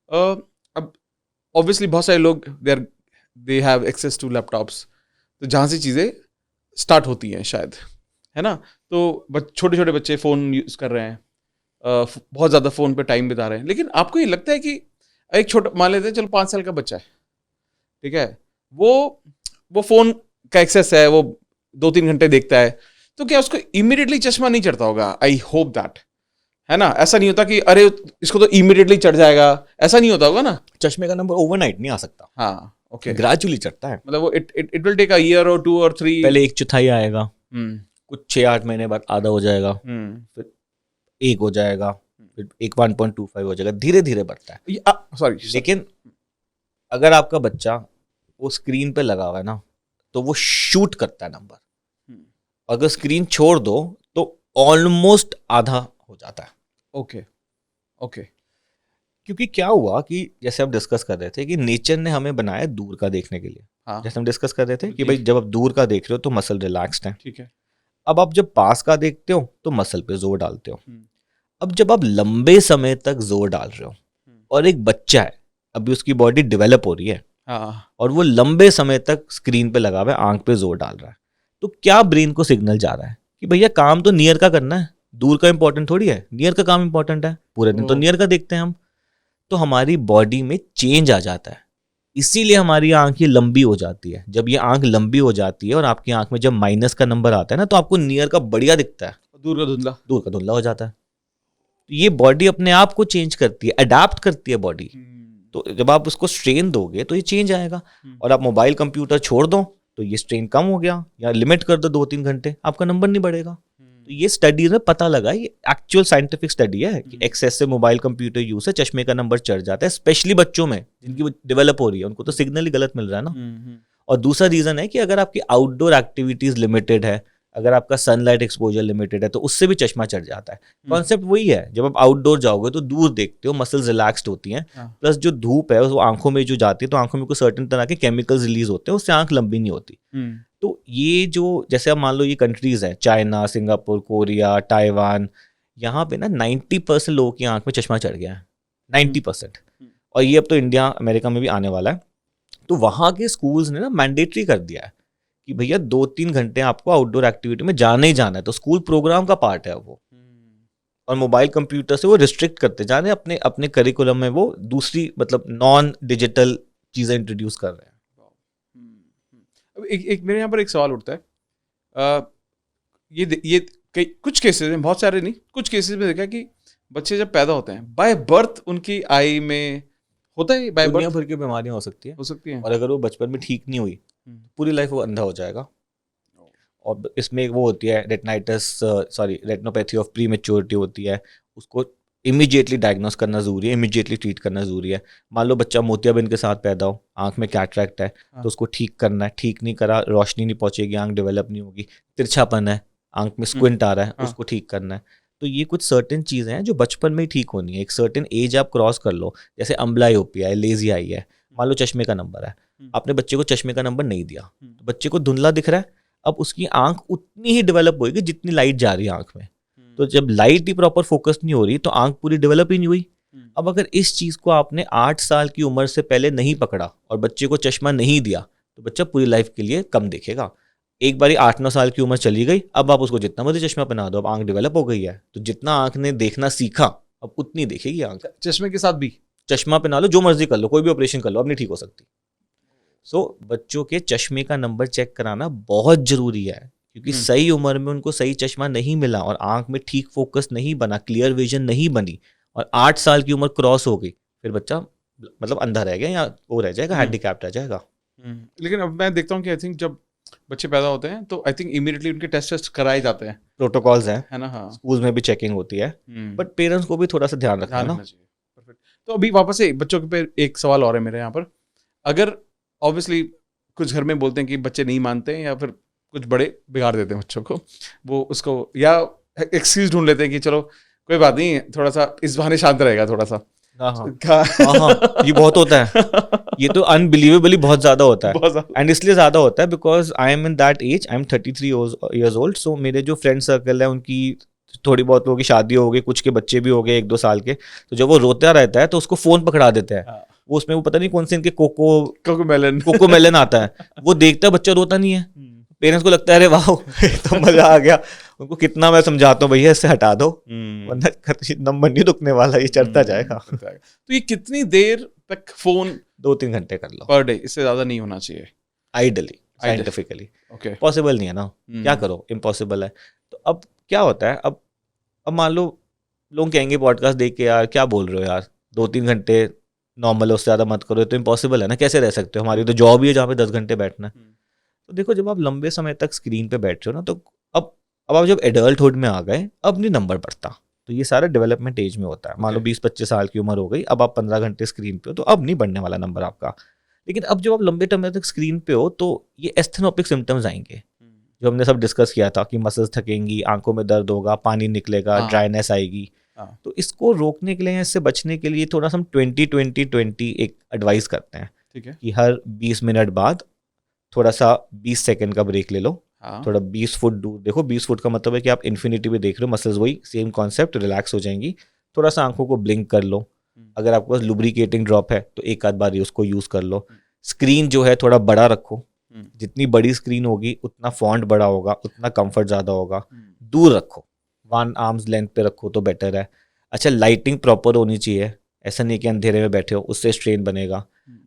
अब ऑब्वियसली बहुत सारे लोग they have access to laptops, तो जहाँ से चीज़ें स्टार्ट होती हैं शायद, है ना। तो छोटे छोटे बच्चे फ़ोन यूज़ कर रहे हैं, बहुत ज़्यादा फ़ोन पे टाइम बिता रहे हैं। लेकिन आपको ये लगता है कि एक छोटा, मान लेते हैं चलो 5 साल का बच्चा है, ठीक है, वो फ़ोन का एक्सेस है, वो 2-3 घंटे देखता है, तो क्या उसको इमीडिएटली चश्मा नहीं चढ़ता होगा? आई होप दैट, है ना। ऐसा नहीं होता कि अरे इसको तो इमीडिएटली चढ़ जाएगा, ऐसा नहीं होता होगा ना। चश्मे का नंबर ओवरनाइट नहीं आ सकता। हाँ, ओके, ग्रेजुअली चढ़ता है। मतलब वो it will take a year और 2 और 3। पहले 1/4 आएगा, हम्म कुछ 6-8 महीने बाद आधा हो जाएगा, हम्म फिर 1 हो जाएगा, फिर 1.25 हो जाएगा, धीरे धीरे बढ़ता है। सॉरी, लेकिन अगर आपका बच्चा वो स्क्रीन पे लगा हुआ है ना, तो वो शूट करता है नंबर। अगर स्क्रीन छोड़ दो तो ऑलमोस्ट आधा हो जाता है। ओके ओके, क्योंकि क्या हुआ कि जैसे हम डिस्कस कर रहे थे कि नेचर ने हमें बनाया दूर का देखने के लिए। हाँ जैसे हम डिस्कस कर रहे थे कि जी। भाई जब आप दूर का देख रहे हो तो मसल रिलैक्स्ड है। ठीक है। अब आप जब पास का देखते हो तो मसल पे जोर डालते हो। हम्म, अब जब आप लंबे समय तक जोर डाल रहे हो और एक बच्चा है, अभी उसकी बॉडी डेवलप हो रही है हाँ और वो लंबे समय तक स्क्रीन पे लगा हुआ है, आंख पे जोर डाल रहा है, तो क्या ब्रेन को सिग्नल जा रहा है कि भैया काम तो नियर का करना है, दूर का इंपॉर्टेंट थोड़ी है, नियर का काम इंपॉर्टेंट है, पूरे दिन तो ओ। नियर का देखते हैं हम। तो हमारी बॉडी में चेंज आ जाता है, इसीलिए हमारी आंख ये लंबी हो जाती है। जब ये आंख लंबी हो जाती है और आपकी आंख में जब माइनस का नंबर आता है ना, तो आपको नियर का बढ़िया दिखता है, दूर का धुंधला। दूर का धुंधला हो जाता है। तो ये बॉडी अपने आप को चेंज करती है, अडाप्ट करती है बॉडी। तो जब आप उसको स्ट्रेन दोगे तो ये चेंज आएगा। और आप मोबाइल कंप्यूटर छोड़ दो तो ये स्ट्रेन कम हो गया, या लिमिट कर दो 2-3 घंटे, आपका नंबर नहीं बढ़ेगा। तो ये स्टडी में पता लगा, ये एक्चुअल साइंटिफिक स्टडी है कि एक्सेसिव मोबाइल कंप्यूटर यूज से चश्मे का नंबर चढ़ जाता है, स्पेशली बच्चों में जिनकी डेवलप हो रही है, उनको तो सिग्नल ही गलत मिल रहा है ना। और दूसरा रीजन है कि अगर आपकी आउटडोर एक्टिविटीज लिमिटेड है, अगर आपका सनलाइट एक्सपोजर लिमिटेड है, तो उससे भी चश्मा चढ़ जाता है। कॉन्सेप्ट वही है, जब आप आउटडोर जाओगे तो दूर देखते हो, मसल्स रिलैक्स्ड होती हैं, प्लस जो धूप है वो आंखों में जो जाती है तो आंखों में कुछ सर्टेन तरह के केमिकल्स रिलीज होते हैं, उससे आंख लंबी नहीं होती। तो ये जो जैसे आप मान लो ये कंट्रीज है, चाइना, सिंगापुर, कोरिया, ताइवान, यहाँ पे ना 90% लोगों की आंख में चश्मा चढ़ गया है, 90%। और ये अब तो इंडिया अमेरिका में भी आने वाला है। तो वहाँ के स्कूल्स ने ना मैंडेटरी कर दिया है कि भैया 2-3 घंटे आपको आउटडोर एक्टिविटी में जाना ही जाना है, तो स्कूल प्रोग्राम का पार्ट है वो। और मोबाइल कंप्यूटर से वो रिस्ट्रिक्ट करते जा रहे हैं, अपने अपने करिकुलम में वो दूसरी मतलब नॉन डिजिटल चीज़ें इंट्रोड्यूस कर रहे हैं। अब एक मेरे यहाँ पर एक सवाल उठता है। ये कुछ केसेस में, बहुत सारे नहीं, कुछ केसेस में देखा कि बच्चे जब पैदा होते हैं बाय बर्थ उनकी आई में होता है, बाय दुनिया बर्थ भर की बीमारियां हो सकती है, हैं। और अगर वो बचपन में ठीक नहीं हुई पूरी लाइफ वो अंधा हो जाएगा। और इसमें एक वो होती है रेटिनोपैथी ऑफ प्री मेच्योरिटी होती है, उसको इमीडिएटली डायग्नोस करना जरूरी है, इमीडिएटली ट्रीट करना जरूरी है। मान लो बच्चा मोतियाबिंद के साथ पैदा हो, आंख में कैटरैक्ट है, तो उसको ठीक करना है, ठीक नहीं करा रोशनी नहीं पहुंचेगी, आंख डेवलप नहीं होगी। तिरछापन है, आंख में स्क्विंट आ रहा है, उसको ठीक करना है। तो ये कुछ सर्टेन चीज़ें हैं जो बचपन में ही ठीक होनी है। एक सर्टेन एज आप क्रॉस कर लो, जैसे अम्ब्लायोपिया है, लेजी आई है, मान लो चश्मे का नंबर है, आपने बच्चे को चश्मे का नंबर नहीं दिया, तो बच्चे को धुंधला दिख रहा है, अब उसकी आंख उतनी ही डेवलप होगी जितनी लाइट जा रही है आंख में। तो जब लाइट ही प्रॉपर फोकस नहीं हो रही तो आंख पूरी डेवलप ही नहीं हुई। अब अगर इस चीज को आपने 8 साल की उम्र से पहले नहीं पकड़ा और बच्चे को चश्मा नहीं दिया, तो बच्चा पूरी लाइफ के लिए कम देखेगा। एक बारी 8-9 साल की उम्र चली गई, अब आप उसको जितना मर्जी चश्मा पहना दो, अब आंख डेवलप हो गई है, तो जितना आंख ने देखना सीखा अब उतनी देखेगी आंख। चश्मे के साथ भी चश्मा पहना लो, जो मर्जी कर लो, कोई भी ऑपरेशन कर लो, अब नहीं ठीक हो सकती। बच्चों के चश्मे का नंबर चेक कराना बहुत जरूरी है, क्योंकि सही उम्र में उनको सही चश्मा नहीं मिला और आंख में ठीक फोकस नहीं बना, क्लियर विजन नहीं बनी, और 8 साल की उम्र क्रॉस हो गई, फिर बच्चा मतलब अंधा रह गया या वो रह जाएगा, हैंडीकैप्ड रह जाएगा। लेकिन अब मैं देखता हूँ कि आई थिंक जब बच्चे पैदा होते हैं तो आई थिंक इमीडिएटली उनके टेस्ट कराए जाते हैं, प्रोटोकॉल्स हैं, है ना। हाँ, स्कूल में भी चेकिंग होती है, बट पेरेंट्स को भी थोड़ा सा ध्यान रखना ना। परफेक्ट। तो अभी वापस से बच्चों के पे एक सवाल और है मेरे यहाँ पर। अगर ऑब्वियसली कुछ घर में बोलते हैं कि बच्चे नहीं मानते हैं, या फिर कुछ बड़े बिगाड़ देते हैं बच्चों को, वो उसको या एक्सक्यूज ढूंढ लेते हैं कि चलो कोई बात नहीं, थोड़ा सा इस बहाने शांत रहेगा थोड़ा सा। हाँ, ये बहुत होता है, ये तो अनबिलीवेबली बहुत ज्यादा होता है। एंड इसलिए ज्यादा होता है because I am in that age, I am 33 years old, so मेरे जो फ्रेंड सर्कल है उनकी थोड़ी बहुत लोगों की शादी हो गई, कुछ के बच्चे भी हो गए 1-2 साल के, तो जब वो रोता रहता है तो उसको फोन पकड़ा देते हैं, वो उसमें वो पता नहीं कौन से इनके कोकोमेलन आता है, वो देखता है बच्चा रोता नहीं है, पेरेंट्स को लगता है अरे वाह तो मजा आ गया। उनको कितना मैं समझाता हूँ भैया इससे हटा दो, वरना नंबर नहीं रुकने वाला, ये चढ़ता जाएगा। तो ये कितनी देर तक फोन? 2-3 घंटे कर लो पर डे, इससे ज्यादा नहीं होना चाहिए आइडली, साइंटिफिकली। ओके, पॉसिबल नहीं है ना, क्या करो, इम्पॉसिबल है। तो अब क्या होता है, अब मान लो लोग कहेंगे पॉडकास्ट देख के यार क्या बोल रहे हो यार, 2-3 घंटे नॉर्मल है उससे ज़्यादा मत करो, ये तो इम्पॉसिबल है ना, कैसे रह सकते हो, हमारी तो जॉब ही है जहाँ पे 10 घंटे बैठना है। तो देखो जब आप लंबे समय तक स्क्रीन पे बैठ रहे हो ना, तो अब आप जब एडल्टहुड में आ गए, अब नहीं नंबर बढ़ता। तो ये सारा डेवलपमेंट एज में होता है। मान लो 20-25 साल की उम्र हो गई, अब आप 15 घंटे स्क्रीन पे हो, तो अब नहीं बढ़ने वाला नंबर आपका। लेकिन अब जब आप लंबे समय तक स्क्रीन पे हो, तो ये एस्थेनोपिक सिम्टम्स आएंगे, जो हमने सब डिस्कस किया था कि मसल्स थकेंगी, आंखों में दर्द होगा, पानी निकलेगा, हाँ। ड्राइनेस आएगी। हाँ। तो इसको रोकने के लिए या इससे बचने के लिए थोड़ा सा हम 20-20-20 एक एडवाइस करते हैं ठीक है। कि हर 20 मिनट बाद थोड़ा सा 20 सेकंड का ब्रेक ले लो, हाँ। थोड़ा 20 फुट दूर देखो। 20 फुट का मतलब है कि आप इन्फिनिटी पे देख रहे हो, मसल्स वही सेम कॉन्सेप्ट, रिलैक्स हो जाएंगी। थोड़ा सा आंखों को ब्लिंक कर लो, अगर आपके पास लुब्रिकेटिंग ड्रॉप है तो एक आध बार उसको यूज़ कर लो। स्क्रीन जो है थोड़ा बड़ा रखो, जितनी बड़ी स्क्रीन होगी उतना फॉन्ट बड़ा होगा, उतना कंफर्ट ज़्यादा होगा। दूर रखो, 1 आर्म्स लेंथ पे रखो तो बेटर है। अच्छा, लाइटिंग प्रॉपर होनी चाहिए, ऐसा नहीं कि अंधेरे में बैठे हो, उससे स्ट्रेन बनेगा।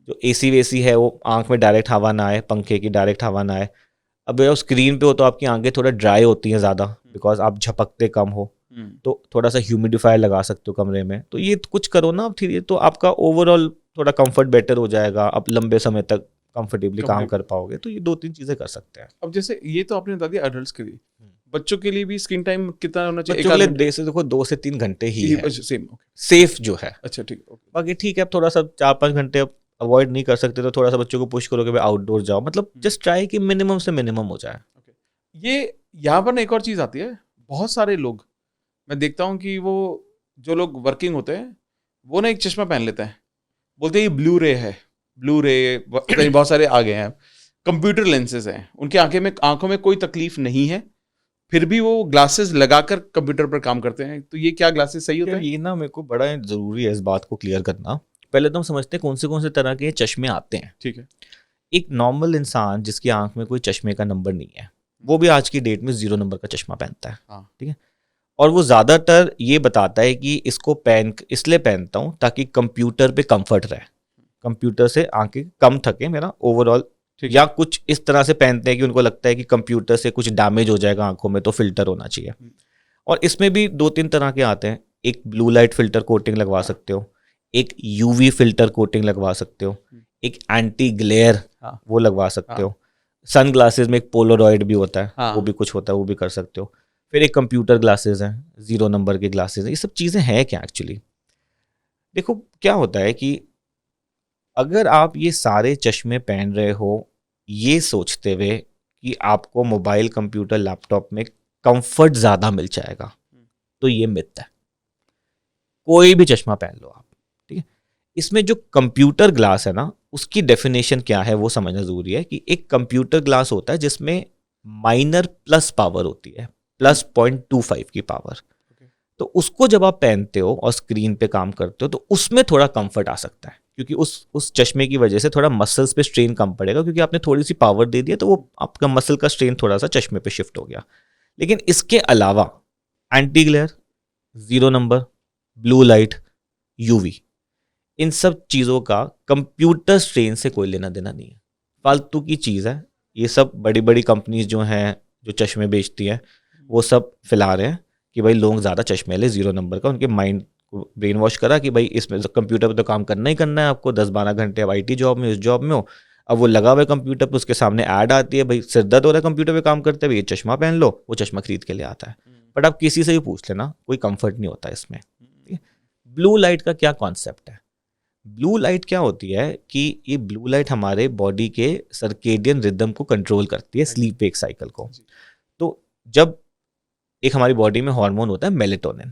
जो एसी वेसी है वो आंख में डायरेक्ट हवा ना आए, पंखे की डायरेक्ट हवा ना आए। अब जब स्क्रीन पे हो तो आपकी आंखें थोड़ा ड्राई होती हैं ज़्यादा, बिकॉज आप झपकते कम हो। तो थोड़ा सा ह्यूमिडिफायर लगा सकते हो कमरे में। तो ये कुछ करो ना आप, फिर तो आपका ओवरऑल थोड़ा कंफर्ट बेटर हो जाएगा, आप लंबे समय तक कंफर्टेबली काम कर पाओगे। तो ये 2-3 चीज़ें कर सकते हैं। अब जैसे ये तो आपने बता दिया अडल्ट्स के लिए, बच्चों के लिए भी स्क्रीन टाइम कितना होना चाहिए? बच्चों के लिए देखो 2 से 3 घंटे ही है सेम। सेफ जो है। अच्छा ठीक है। बाकी ठीक है, आप थोड़ा सा 4-5 घंटे अवॉइड नहीं कर सकते तो थोड़ा सा बच्चों को पुश करो कि भाई आउटडोर जाओ, मतलब जस्ट ट्राई कि मिनिमम से मिनिमम हो जाए। ये यहाँ पर ना एक और चीज़ आती है, बहुत सारे लोग मैं देखता हूँ कि वो जो लोग वर्किंग होते हैं वो ना एक चश्मा पहन लेते हैं, बोलते हैं ये ब्लू रे है, ब्लू रे बहुत सारे आ गए हैं, कंप्यूटर लेंसेज हैं उनकी आंखों में कोई तकलीफ नहीं है, फिर भी वो ग्लासेस लगाकर कंप्यूटर पर काम करते हैं। तो ये क्या ग्लासेस सही होते हैं? ये ना मेरे को बड़ा ज़रूरी है इस बात को क्लियर करना। पहले तो हम समझते हैं कौन से तरह के चश्मे आते हैं। ठीक है। एक नॉर्मल इंसान जिसकी आंख में कोई चश्मे का नंबर नहीं है, वो भी आज की डेट में 0 नंबर का चश्मा पहनता है। ठीक है। और वो ज़्यादातर ये बताता है कि इसको इसलिए पहनता हूँ ताकि कंप्यूटर पे कंफर्ट रहे, कंप्यूटर से आंखें कम थके मेरा ओवरऑल। या कुछ इस तरह से पहनते हैं कि उनको लगता है कि कंप्यूटर से कुछ डैमेज हो जाएगा आंखों में, तो फिल्टर होना चाहिए। और इसमें भी 2-3 तरह के आते हैं। एक ब्लू लाइट फिल्टर कोटिंग लगवा सकते हो, एक यूवी फिल्टर कोटिंग लगवा सकते हो, एक एंटी ग्लेयर वो लगवा सकते हो। सन ग्लासेस में एक पोलरॉइड भी होता है, वो भी कुछ होता है, वो भी कर सकते हो। फिर एक कंप्यूटर ग्लासेस हैं, 0 नंबर के ग्लासेस हैं। ये सब चीज़ें हैं क्या एक्चुअली? देखो क्या होता है कि अगर आप ये सारे चश्मे पहन रहे हो ये सोचते हुए कि आपको मोबाइल, कंप्यूटर, लैपटॉप में कंफर्ट ज़्यादा मिल जाएगा, तो ये मिथ है। कोई भी चश्मा पहन लो आप, ठीक है। इसमें जो कंप्यूटर ग्लास है ना, उसकी डेफिनेशन क्या है वो समझना ज़रूरी है। कि एक कंप्यूटर ग्लास होता है जिसमें माइनर प्लस पावर होती है, प्लस 0.25 की पावर। तो उसको जब आप पहनते हो और स्क्रीन पे काम करते हो तो उसमें थोड़ा कंफर्ट आ सकता है, क्योंकि उस चश्मे की वजह से थोड़ा मसल्स पे स्ट्रेन कम पड़ेगा, क्योंकि आपने थोड़ी सी पावर दे दिया तो वो आपका मसल का स्ट्रेन थोड़ा सा चश्मे पे शिफ्ट हो गया। लेकिन इसके अलावा anti glare, 0 number, blue light, UV, इन सब चीज़ों का कंप्यूटर स्ट्रेन से कोई लेना देना नहीं है, फालतू की चीज़ है। ये सब बड़ी बड़ी कंपनीज जो हैं जो चश्मे बेचती हैं वो सब फैला रहे हैं कि भाई लोग ज़्यादा चश्मे ले 0 नंबर का, उनके माइंड को ब्रेन वॉश करा कि भाई इसमें कंप्यूटर पे तो काम करना ही करना है आपको, 10-12 घंटे अब आईटी जॉब में, उस जॉब में हो। अब वो लगा हुआ है कंप्यूटर पे, उसके सामने ऐड आती है, भाई सिर दर्द हो रहा है कंप्यूटर पे काम करते हुए, ये चश्मा पहन लो, वो चश्मा खरीद के ले आता है। बट आप किसी से भी पूछ लेना, कोई कंफर्ट नहीं होता इसमें। ब्लू लाइट का क्या कॉन्सेप्ट है? ब्लू लाइट क्या होती है कि ये ब्लू लाइट हमारे बॉडी के सर्केडियन रिदम को कंट्रोल करती है, स्लीप वेक साइकिल को। तो जब एक हमारी बॉडी में हार्मोन होता है मेलेटोनिन,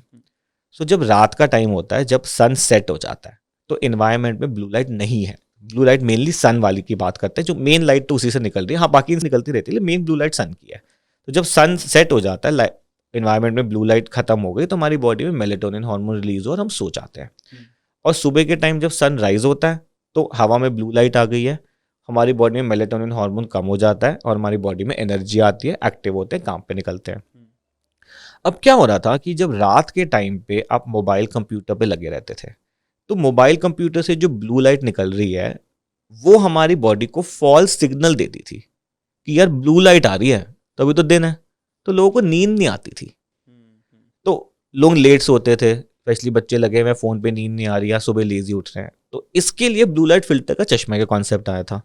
सो जब रात का टाइम होता है, जब सन सेट हो जाता है, तो एनवायरनमेंट में ब्लू लाइट नहीं है। ब्लू लाइट मेनली सन वाली की बात करते हैं, जो मेन लाइट तो उसी से निकल रही है, हाँ बाकी निकलती रहती है, लेकिन मेन ब्लू लाइट सन की है। तो जब सन सेट हो जाता है, एनवायरनमेंट में ब्लू लाइट खत्म हो गई, तो हमारी बॉडी में मेलेटोनिन हार्मोन रिलीज हो और हम सो जाते हैं। और सुबह के टाइम जब सन राइज होता है तो हवा में ब्लू लाइट आ गई है, हमारी बॉडी में मेलेटोनिन हार्मोन कम हो जाता है और हमारी बॉडी में एनर्जी आती है, एक्टिव होते हैं, काम पे निकलते हैं। अब क्या हो रहा था कि जब रात के टाइम पे आप मोबाइल कंप्यूटर पे लगे रहते थे, तो मोबाइल कंप्यूटर से जो ब्लू लाइट निकल रही है वो हमारी बॉडी को फॉल्स सिग्नल देती थी कि यार ब्लू लाइट आ रही है, तो अभी तो दिन है, तो लोगों को नींद नहीं आती थी, तो लोग लेट सोते थे, स्पेशली बच्चे लगे हुए फ़ोन पे, नींद नहीं आ रही है, सुबह लेजी उठ रहे हैं, तो इसके लिए ब्लू लाइट फिल्टर का चश्मे का कॉन्सेप्ट आया था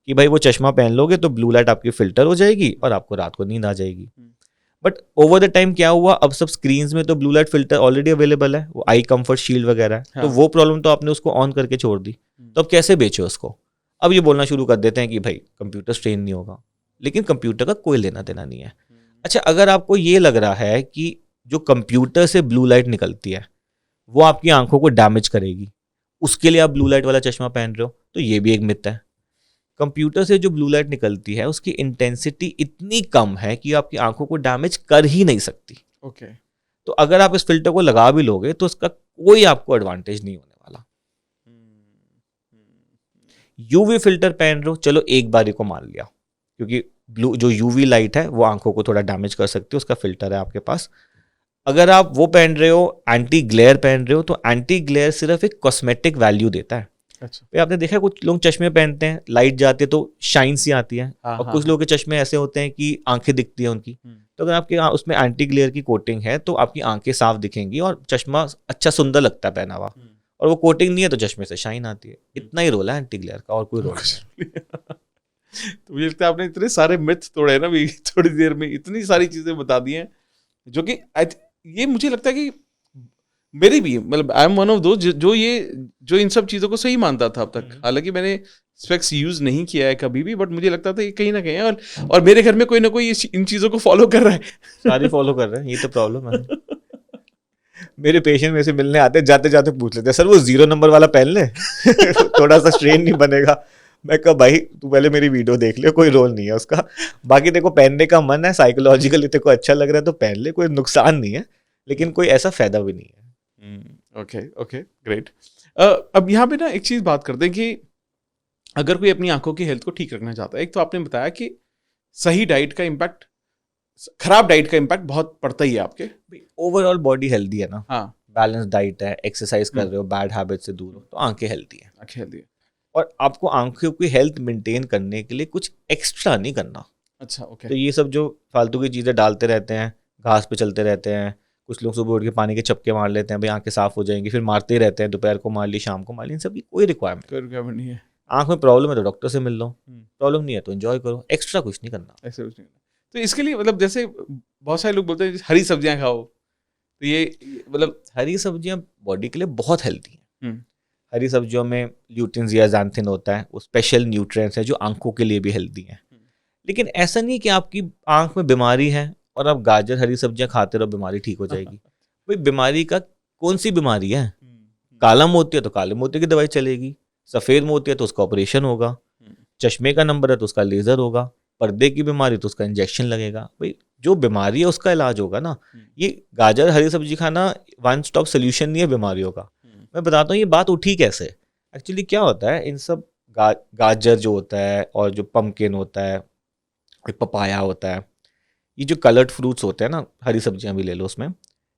कि भाई वो चश्मा पहन लोगे तो ब्लू लाइट आपकी फिल्टर हो जाएगी और आपको रात को नींद आ जाएगी। बट ओवर द टाइम क्या हुआ, अब सब स्क्रीन्स में तो blue light filter already available है, वो आई कंफर्ट शील्ड वगैरह है, हाँ। तो वो प्रॉब्लम तो आपने उसको ऑन करके छोड़ दी, तो अब कैसे बेचो उसको? अब ये बोलना शुरू कर देते हैं कि भाई कंप्यूटर स्ट्रेन नहीं होगा, लेकिन कंप्यूटर का कोई लेना देना नहीं है। अच्छा, अगर आपको ये लग रहा है कि जो कंप्यूटर से ब्लू लाइट निकलती है वो आपकी आंखों को डैमेज करेगी, उसके लिए आप ब्लू लाइट वाला चश्मा पहन रहे हो, तो ये भी एक मिथ है। कंप्यूटर से जो ब्लू लाइट निकलती है उसकी इंटेंसिटी इतनी कम है कि आपकी आंखों को डैमेज कर ही नहीं सकती। ओके। तो अगर आप इस फिल्टर को लगा भी लोगे तो उसका कोई आपको एडवांटेज नहीं होने वाला। यूवी फिल्टर पहन रहे हो, चलो एक बारी को मान लिया, क्योंकि ब्लू जो यूवी लाइट है वो आंखों को थोड़ा डैमेज कर सकती है, उसका फिल्टर है आपके पास। अगर आप वो पहन रहे हो, एंटी ग्लेयर पहन रहे हो, तो एंटी ग्लेयर सिर्फ एक कॉस्मेटिक वैल्यू देता है। अच्छा। भाई आपने देखा है कुछ लोग चश्मे पहनते हैं, लाइट जाती है तो शाइन सी आती है, हाँ, और हाँ, कुछ लोगों के चश्मे ऐसे होते हैं कि आंखें दिखती है उनकी। तो अगर आपके उसमें एंटी ग्लेयर की कोटिंग है तो आपकी आंखें साफ दिखेंगी और चश्मा अच्छा सुंदर लगता है पहना हुआ। और वो कोटिंग नहीं है तो चश्मे से शाइन आती है। इतना ही रोल है एंटी ग्लेयर का, और कोई रोल नहीं। तो मुझे लगता है आपने इतने सारे मिथ तोड़े ना भी थोड़ी देर में, इतनी सारी चीजें बता दी हैं जो कि ये मुझे लगता है कि मेरी भी, मतलब आई एम वन ऑफ दो जो इन सब चीज़ों को सही मानता था अब तक। हालांकि मैंने स्पेक्स यूज नहीं किया है कभी भी, बट मुझे लगता था ये कहीं ना कहीं है, और मेरे घर में कोई ना कोई इन चीज़ों को फॉलो कर रहा है। सारी फॉलो कर रहे हैं, ये तो प्रॉब्लम है। मेरे पेशेंट में से मिलने आते हैं, जाते जाते पूछ लेते हैं, सर वो 0 नंबर वाला पहन ले थोड़ा सा स्ट्रेन नहीं बनेगा। मैं कहा भाई तू पहले मेरी वीडियो देख ले, कोई रोल नहीं है उसका, बाकी देखो पहनने का मन है, साइकोलॉजिकली तेरे को अच्छा लग रहा है तो पहन ले, कोई नुकसान नहीं है, लेकिन कोई ऐसा फायदा भी नहीं है। Okay okay great. अब यहाँ पे ना एक चीज़ बात करते हैं कि अगर कोई अपनी आंखों की हेल्थ को ठीक रखना चाहता है, एक तो आपने बताया कि सही डाइट का इम्पैक्ट, खराब डाइट का इम्पैक्ट बहुत पड़ता ही है आपके। ओवरऑल बॉडी हेल्दी है ना, हाँ, बैलेंस डाइट है, एक्सरसाइज कर रहे हो, बैड हैबिट से दूर हो, तो आंखें हेल्दी है। आंखें हेल्दी है। और आपको आंखों की हेल्थ मेंटेन करने के लिए कुछ एक्स्ट्रा नहीं करना। अच्छा, ओके। तो ये सब जो फालतू की चीज़ें डालते रहते हैं, घास पे चलते रहते हैं, कुछ लोग सुबह उठ के पानी के चपके मार लेते हैं, भाई आंखें साफ हो जाएंगी, फिर मारते ही रहते हैं, दोपहर को मार ली, शाम को मार ली, इन सब की कोई रिक्वायरमेंट नहीं है। आंख में प्रॉब्लम है तो डॉक्टर से मिल लो, प्रॉब्लम नहीं है तो एंजॉय करो, एक्स्ट्रा कुछ नहीं करना। ऐसे कुछ नहीं करना। तो इसके लिए मतलब जैसे बहुत सारे लोग बोलते हैं हरी सब्जियां खाओ, तो ये मतलब हरी सब्जियां बॉडी के लिए बहुत हेल्दी हैं। हरी सब्जियों में ल्यूटिन ज़ियाज़ैंथिन होता है, वो स्पेशल न्यूट्रिएंट्स हैं जो आंखों के लिए भी हेल्दी हैं। लेकिन ऐसा नहीं कि आपकी आंख में बीमारी है और आप गाजर हरी सब्जियां खाते रहो बीमारी ठीक हो जाएगी। भाई बीमारी का कौन सी बीमारी है? काला मोती है तो काले मोती की दवाई चलेगी, सफ़ेद मोती है तो उसका ऑपरेशन होगा, चश्मे का नंबर है तो उसका लेज़र होगा, पर्दे की बीमारी तो उसका इंजेक्शन लगेगा। भाई जो बीमारी है उसका इलाज होगा ना। ये गाजर हरी सब्जी खाना वन स्टॉप सोल्यूशन नहीं है बीमारियों का। मैं बताता हूँ ये बात उठी कैसे। एक्चुअली क्या होता है, इन सब गाजर जो होता है और जो पम्पकिन होता है, पपाया होता है, ये जो कलर्ड फ्रूट्स होते हैं ना, हरी सब्जियां भी ले लो, उसमें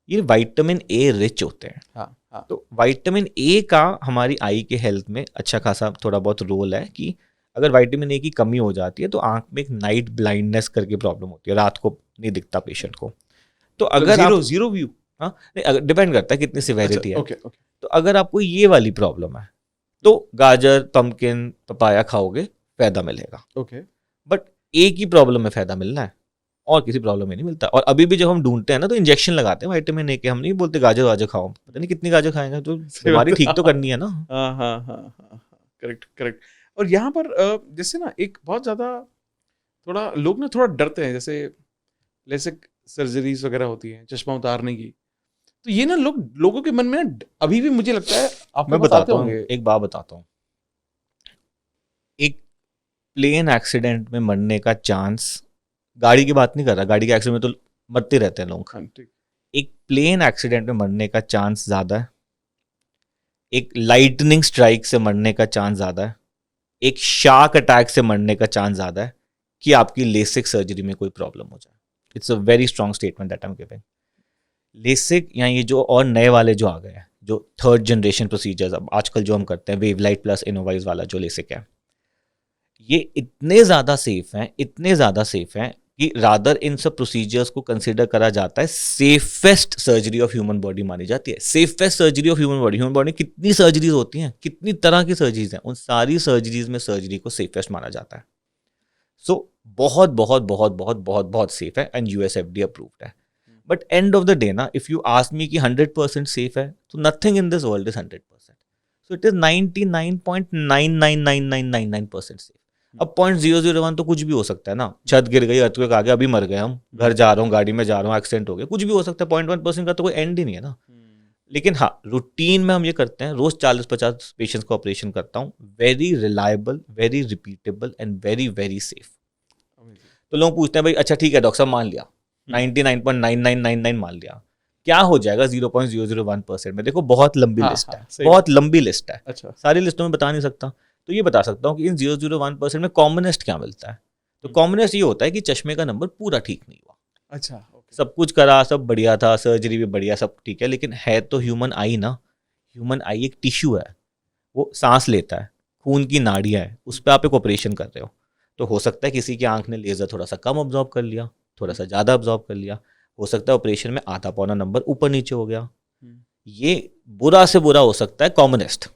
ये विटामिन ए रिच होते हैं। हाँ। तो विटामिन ए का हमारी आई के हेल्थ में अच्छा खासा थोड़ा बहुत रोल है कि अगर विटामिन ए की कमी हो जाती है तो आंख में एक नाइट ब्लाइंडनेस करके प्रॉब्लम होती है, रात को नहीं दिखता पेशेंट को। तो अगर जीरो व्यू, हाँ नहीं, अगर डिपेंड करता है कितनी सिवेरिटी है। ओके। तो अगर आपको ये वाली प्रॉब्लम है तो गाजर, पम्पकिन, पपाया खाओगे, फायदा मिलेगा। ओके। बट एक ही प्रॉब्लम में फायदा मिलना है और किसी प्रॉब्लम में नहीं मिलता। और अभी भी जब हम ढूंढते हैं ना तो इंजेक्शन लगाते हैं विटामिन ए के, हम नहीं बोलते गाजर वाजर खाओ, पता नहीं कितनी गाजर खाएंगे, तो बीमारी ठीक तो करनी है ना। हाँ, करेक्ट। और यहाँ पर जैसे ना एक बहुत ज़्यादा थोड़ा लोग ना थोड़ा डरते हैं, जैसे लेसिक सर्जरीज वगैरह होती हैं चश्मा उतारने की, तो ये ना लोगों के मन में ना अभी भी मुझे लगता है, आप मैं बताता हूँ, एक बात बताता हूँ, एक प्लेन एक्सीडेंट में मरने का चांस, गाड़ी की बात नहीं कर रहा, गाड़ी के एक्सीडेंट में तो मरते रहते हैं लोग, एक प्लेन एक्सीडेंट में मरने का चांस ज़्यादा है, एक लाइटनिंग स्ट्राइक से मरने का चांस ज़्यादा है, एक शार्क अटैक से मरने का चांस ज़्यादा है कि आपकी लेसिक सर्जरी में कोई प्रॉब्लम हो जाए। It's a very strong statement that I am giving. LASIK या ये जो और नए वाले जो आ गए हैं, जो 3rd जनरेशन प्रोसीजर्स अब आजकल जो हम करते हैं, वेवलाइट प्लस इनोवाइज वाला जो लेसिक है, ये इतने ज़्यादा सेफ हैं कि रादर इन सब प्रोसीजर्स को कंसिडर करा जाता है safest surgery of human body मानी जाती है। Safest surgery of human body कितनी सर्जरीज होती हैं, कितनी तरह की सर्जरीज हैं, उन सारी सर्जरीज में सर्जरी को सेफेस्ट माना जाता है। सो बहुत बहुत बहुत बहुत बहुत बहुत सेफ है एंड यूएसएफडी अप्रूव्ड है। But end of the day ना, इफ यू आस्क मी कि 100% सेफ है, तो nothing in this world is 100%। So it is 99.9999999% safe. अब 0.001 तो कुछ भी हो सकता है ना, छत गिर गई, अर्थक्वेक आ गया, अभी मर गए हम, घर जा रहा हूँ, गाड़ी में जा रहा हूँ, एक्सीडेंट हो गया, कुछ भी हो सकता है। 0.1% का तो कोई एंड ही नहीं है ना। लेकिन हाँ, रूटीन में हम ये करते हैं, रोज 40-50 पेशेंट्स का ऑपरेशन करता हूँ, very reliable, very repeatable and very very safe. तो लोग पूछते हैं भाई अच्छा ठीक है डॉक्टर साहब, मान लिया 99.9999 मान लिया, क्या हो जाएगा 0.001% में? देखो बहुत लंबी लिस्ट है, बहुत लंबी लिस्ट है। अच्छा, सारी लिस्टों में बता नहीं सकता, तो ये बता सकता हूँ कि इन 0.01% में कॉमनेस्ट क्या मिलता है। तो कॉमनेस्ट ये होता है कि चश्मे का नंबर पूरा ठीक नहीं हुआ। अच्छा, okay. सब कुछ करा, सब बढ़िया था, सर्जरी भी बढ़िया, सब ठीक है, लेकिन है तो ह्यूमन आई ना। ह्यूमन आई एक टिश्यू है, वो सांस लेता है, खून की नाड़ियाँ है, उस पर आप एक ऑपरेशन कर रहे हो। तो हो सकता है किसी की आंख ने लेजर थोड़ा सा कम ऑब्जॉर्व कर लिया, थोड़ा सा ज़्यादा ऑब्जॉर्व कर लिया, हो सकता है ऑपरेशन में आधा पौना नंबर ऊपर नीचे हो गया। ये बुरा से बुरा हो सकता है कॉमनेस्ट।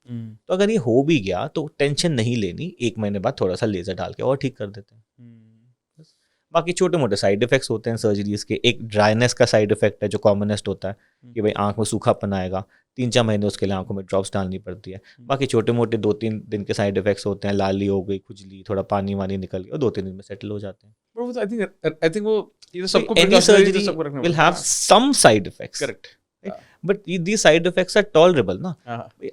तो अगर ये हो भी गया तो टेंशन नहीं लेनी, 1 महीने बाद थोड़ा सा लेजर डाल के और ठीक कर देते हैं। बाकी छोटे मोटे साइड इफेक्ट्स होते हैं सर्जरीज के। एक ड्राइनेस का साइड इफेक्ट है जो कॉमनेस्ट होता है कि भाई आंख में सूखापन आएगा, 3-4 महीने उसके लिए आंखों में ड्रॉप्स डालनी पड़ती है। बाकी छोटे मोटे 2-3 दिन के साइड इफेक्ट्स होते हैं, लाली हो गई, खुजली, थोड़ा पानी वानी निकल गया, 2-3 दिन में सेटल हो जाते हैं। Bro, I think वो ये सबको Any surgery will have some side effects. Correct, but these side effects are tolerable ना।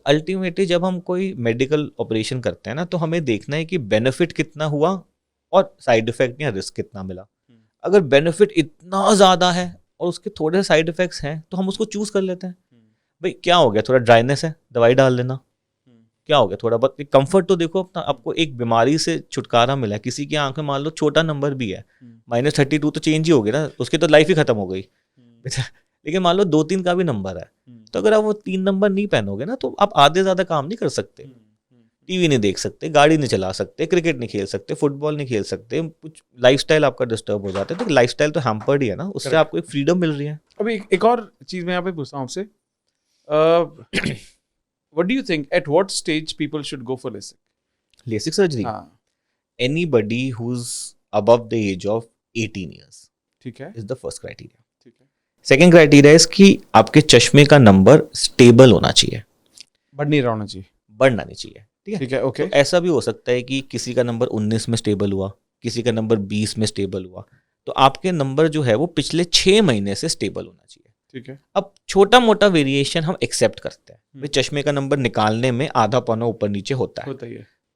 अल्टीमेटली जब हम कोई मेडिकल ऑपरेशन करते हैं ना, तो हमें देखना है कि बेनिफिट कितना हुआ और साइड इफेक्ट या रिस्क कितना मिला। अगर बेनिफिट इतना ज़्यादा है और उसके थोड़े साइड इफेक्ट्स हैं तो हम उसको चूज कर लेते हैं। भाई क्या हो गया, थोड़ा ड्राइनेस है, दवाई डाल लेना। क्या हो गया, थोड़ा बहुत कंफर्ट तो देखो अपना। आपको एक बीमारी से छुटकारा मिला है, किसी की आंख में मान लो छोटा नंबर भी है, -32 तो चेंज ही हो गया ना, उसकी तो लाइफ ही खत्म हो गई। लेकिन मान लो 2-3 का भी नंबर है, तो अगर आप वो 3 नंबर नहीं पहनोगे ना, तो आप आधे ज्यादा काम नहीं कर सकते। टीवी नहीं देख सकते, गाड़ी नहीं चला सकते, क्रिकेट नहीं खेल सकते, फुटबॉल नहीं खेल सकते, कुछ लाइफस्टाइल आपका डिस्टर्ब हो जाता है। तो लाइफस्टाइल तो हैम्पर्ड ही है ना, उससे आपको एक फ्रीडम मिल रही है। अभी एक और चीज मैं यहाँ पे पूछता हूँ आपसे, what do you think at what stage people should go for LASIK surgery, anybody who is above the age of 18 years, ठीक है, इज द फर्स्ट क्राइटेरिया। ठीक है, सेकेंड क्राइटेरिया इज कि आपके चश्मे का नंबर स्टेबल होना चाहिए, बढ़ नहीं रहा होना चाहिए, बढ़ना नहीं चाहिए। ठीक है, ओके। तो ऐसा भी हो सकता है कि किसी का नंबर 19 में स्टेबल हुआ, किसी का नंबर 20 में स्टेबल हुआ, तो आपके नंबर जो है वो पिछले 6 महीने से स्टेबल होना चाहिए। ठीक है, अब छोटा मोटा वेरिएशन हम एक्सेप्ट करते हैं, भाई चश्मे का नंबर निकालने में आधा पौना ऊपर नीचे होता है।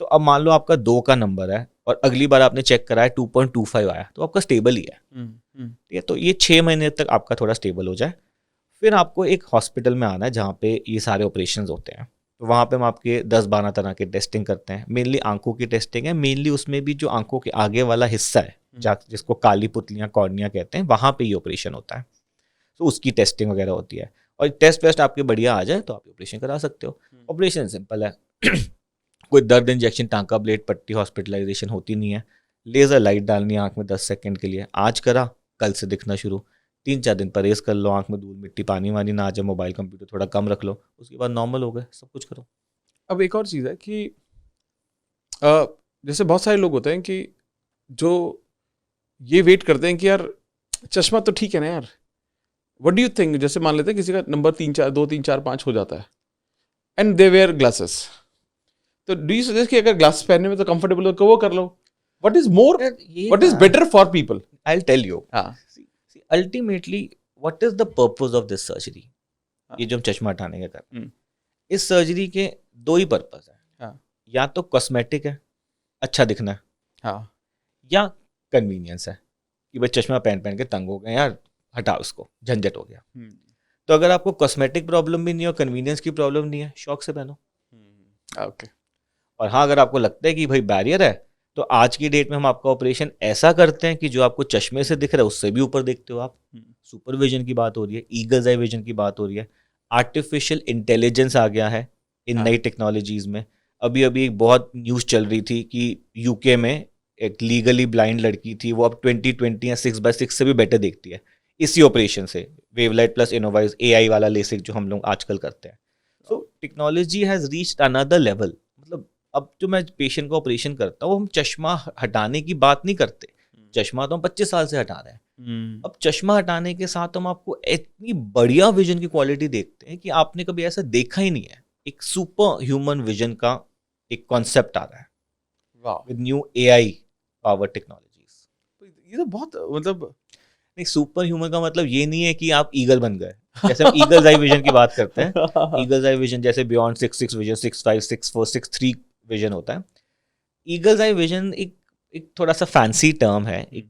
तो अब मान लो आपका 2 का नंबर है और अगली बार आपने चेक कराया 2.25 आया, तो आपका स्टेबल ही है। ठीक है, तो ये 6 महीने तक आपका थोड़ा स्टेबल हो जाए, फिर आपको एक हॉस्पिटल में आना है जहाँ पे ये सारे ऑपरेशंस होते हैं। तो वहाँ पे हम आपके 10-12 तरह के टेस्टिंग करते हैं। मेनली आंखों की टेस्टिंग है, मेनली उसमें भी जो आंखों के आगे वाला हिस्सा है, जिसको काली पुतलियाँ, कॉर्निया कहते हैं, वहाँ पे ये ऑपरेशन होता है। तो उसकी टेस्टिंग वगैरह होती है, और टेस्ट वेस्ट आपके बढ़िया आ जाए तो आप ऑपरेशन करा सकते हो। ऑपरेशन सिंपल है, कोई दर्द, इंजेक्शन, टांका, ब्लेड, पट्टी, हॉस्पिटलाइजेशन होती नहीं है। लेज़र लाइट डालनी है आँख में 10 सेकेंड के लिए, आज करा कल से दिखना शुरू। 3-4 दिन परहेज कर लो, आँख में धूल मिट्टी पानी वानी ना आ जाए, मोबाइल कंप्यूटर थोड़ा कम रख लो, उसके बाद नॉर्मल हो गए, सब कुछ करो। अब एक और चीज़ है कि जैसे बहुत सारे लोग होते हैं कि जो ये वेट करते हैं कि यार चश्मा तो ठीक है ना यार, व्हाट डू यू थिंक, जैसे मान लेते हैं किसी का नंबर 2, 3, 4, 5 हो जाता है एंड दे वेयर ग्लासेस, तो डू यू सजेस्ट कि अगर ग्लासेस पहनने में तो कंफर्टेबल हो तो वो कर लो? What is more, what is better for people? I will tell you. हाँ, ultimately what is the purpose of this surgery? ये जो हम चश्मा हटाने का कर रहे हैं, इस सर्जरी के 2 ही पर्पस है। या तो कॉस्मेटिक है, अच्छा दिखना है, हाँ, या कन्वीनियंस है कि भाई चश्मा पहन के तंग हो गए यार, हटा उसको, झंझट हो गया। तो अगर आपको कॉस्मेटिक प्रॉब्लम भी नहीं है और कन्वीनियंस की प्रॉब्लम नहीं है, शौक से पहनो। ओके। और हाँ, अगर आपको लगता है कि भाई बैरियर है, तो आज की डेट में हम आपका ऑपरेशन ऐसा करते हैं कि जो आपको चश्मे से दिख रहा है उससे भी ऊपर देखते हो आप। सुपरविजन की बात हो रही है, ईगल्स आई विजन की बात हो रही है, आर्टिफिशियल इंटेलिजेंस आ गया है इन नई टेक्नोलॉजीज में। अभी एक बहुत न्यूज़ चल रही थी कि यूके में एक लीगली ब्लाइंड लड़की थी, वो अब 20/20 या 6/6 से भी बेटर देखती है इसी ऑपरेशन से, वेवलाइट प्लस इनोवाइज AI वाला लेसिक जो हम लोग आजकल करते हैं। So technology has reached another level. मतलब अब जो मैं पेशेंट का ऑपरेशन करता हूँ, हम चश्मा हटाने की बात नहीं करते, चश्मा तो हम 25 साल से हटा रहे हैं। अब चश्मा हटाने के साथ हम आपको इतनी बढ़िया विजन की क्वालिटी देखते हैं कि आपने कभी ऐसा देखा ही नहीं है। एक सुपर ह्यूमन विजन का एक कॉन्सेप्ट आ रहा है वाह, with new AI power technologies. ये तो बहुत मतलब नहीं, सुपर ह्यूमन का मतलब ये नहीं है कि आप ईगल बन गए। जैसे हम ईगल्स आई विजन की बात करते हैं, ईगल्स आई विजन जैसे बियॉन्ड 6/6 विजन, 6/5, 6/4, 6/3 विजन होता है। ईगल्स आई विजन एक थोड़ा सा फैंसी टर्म है, एक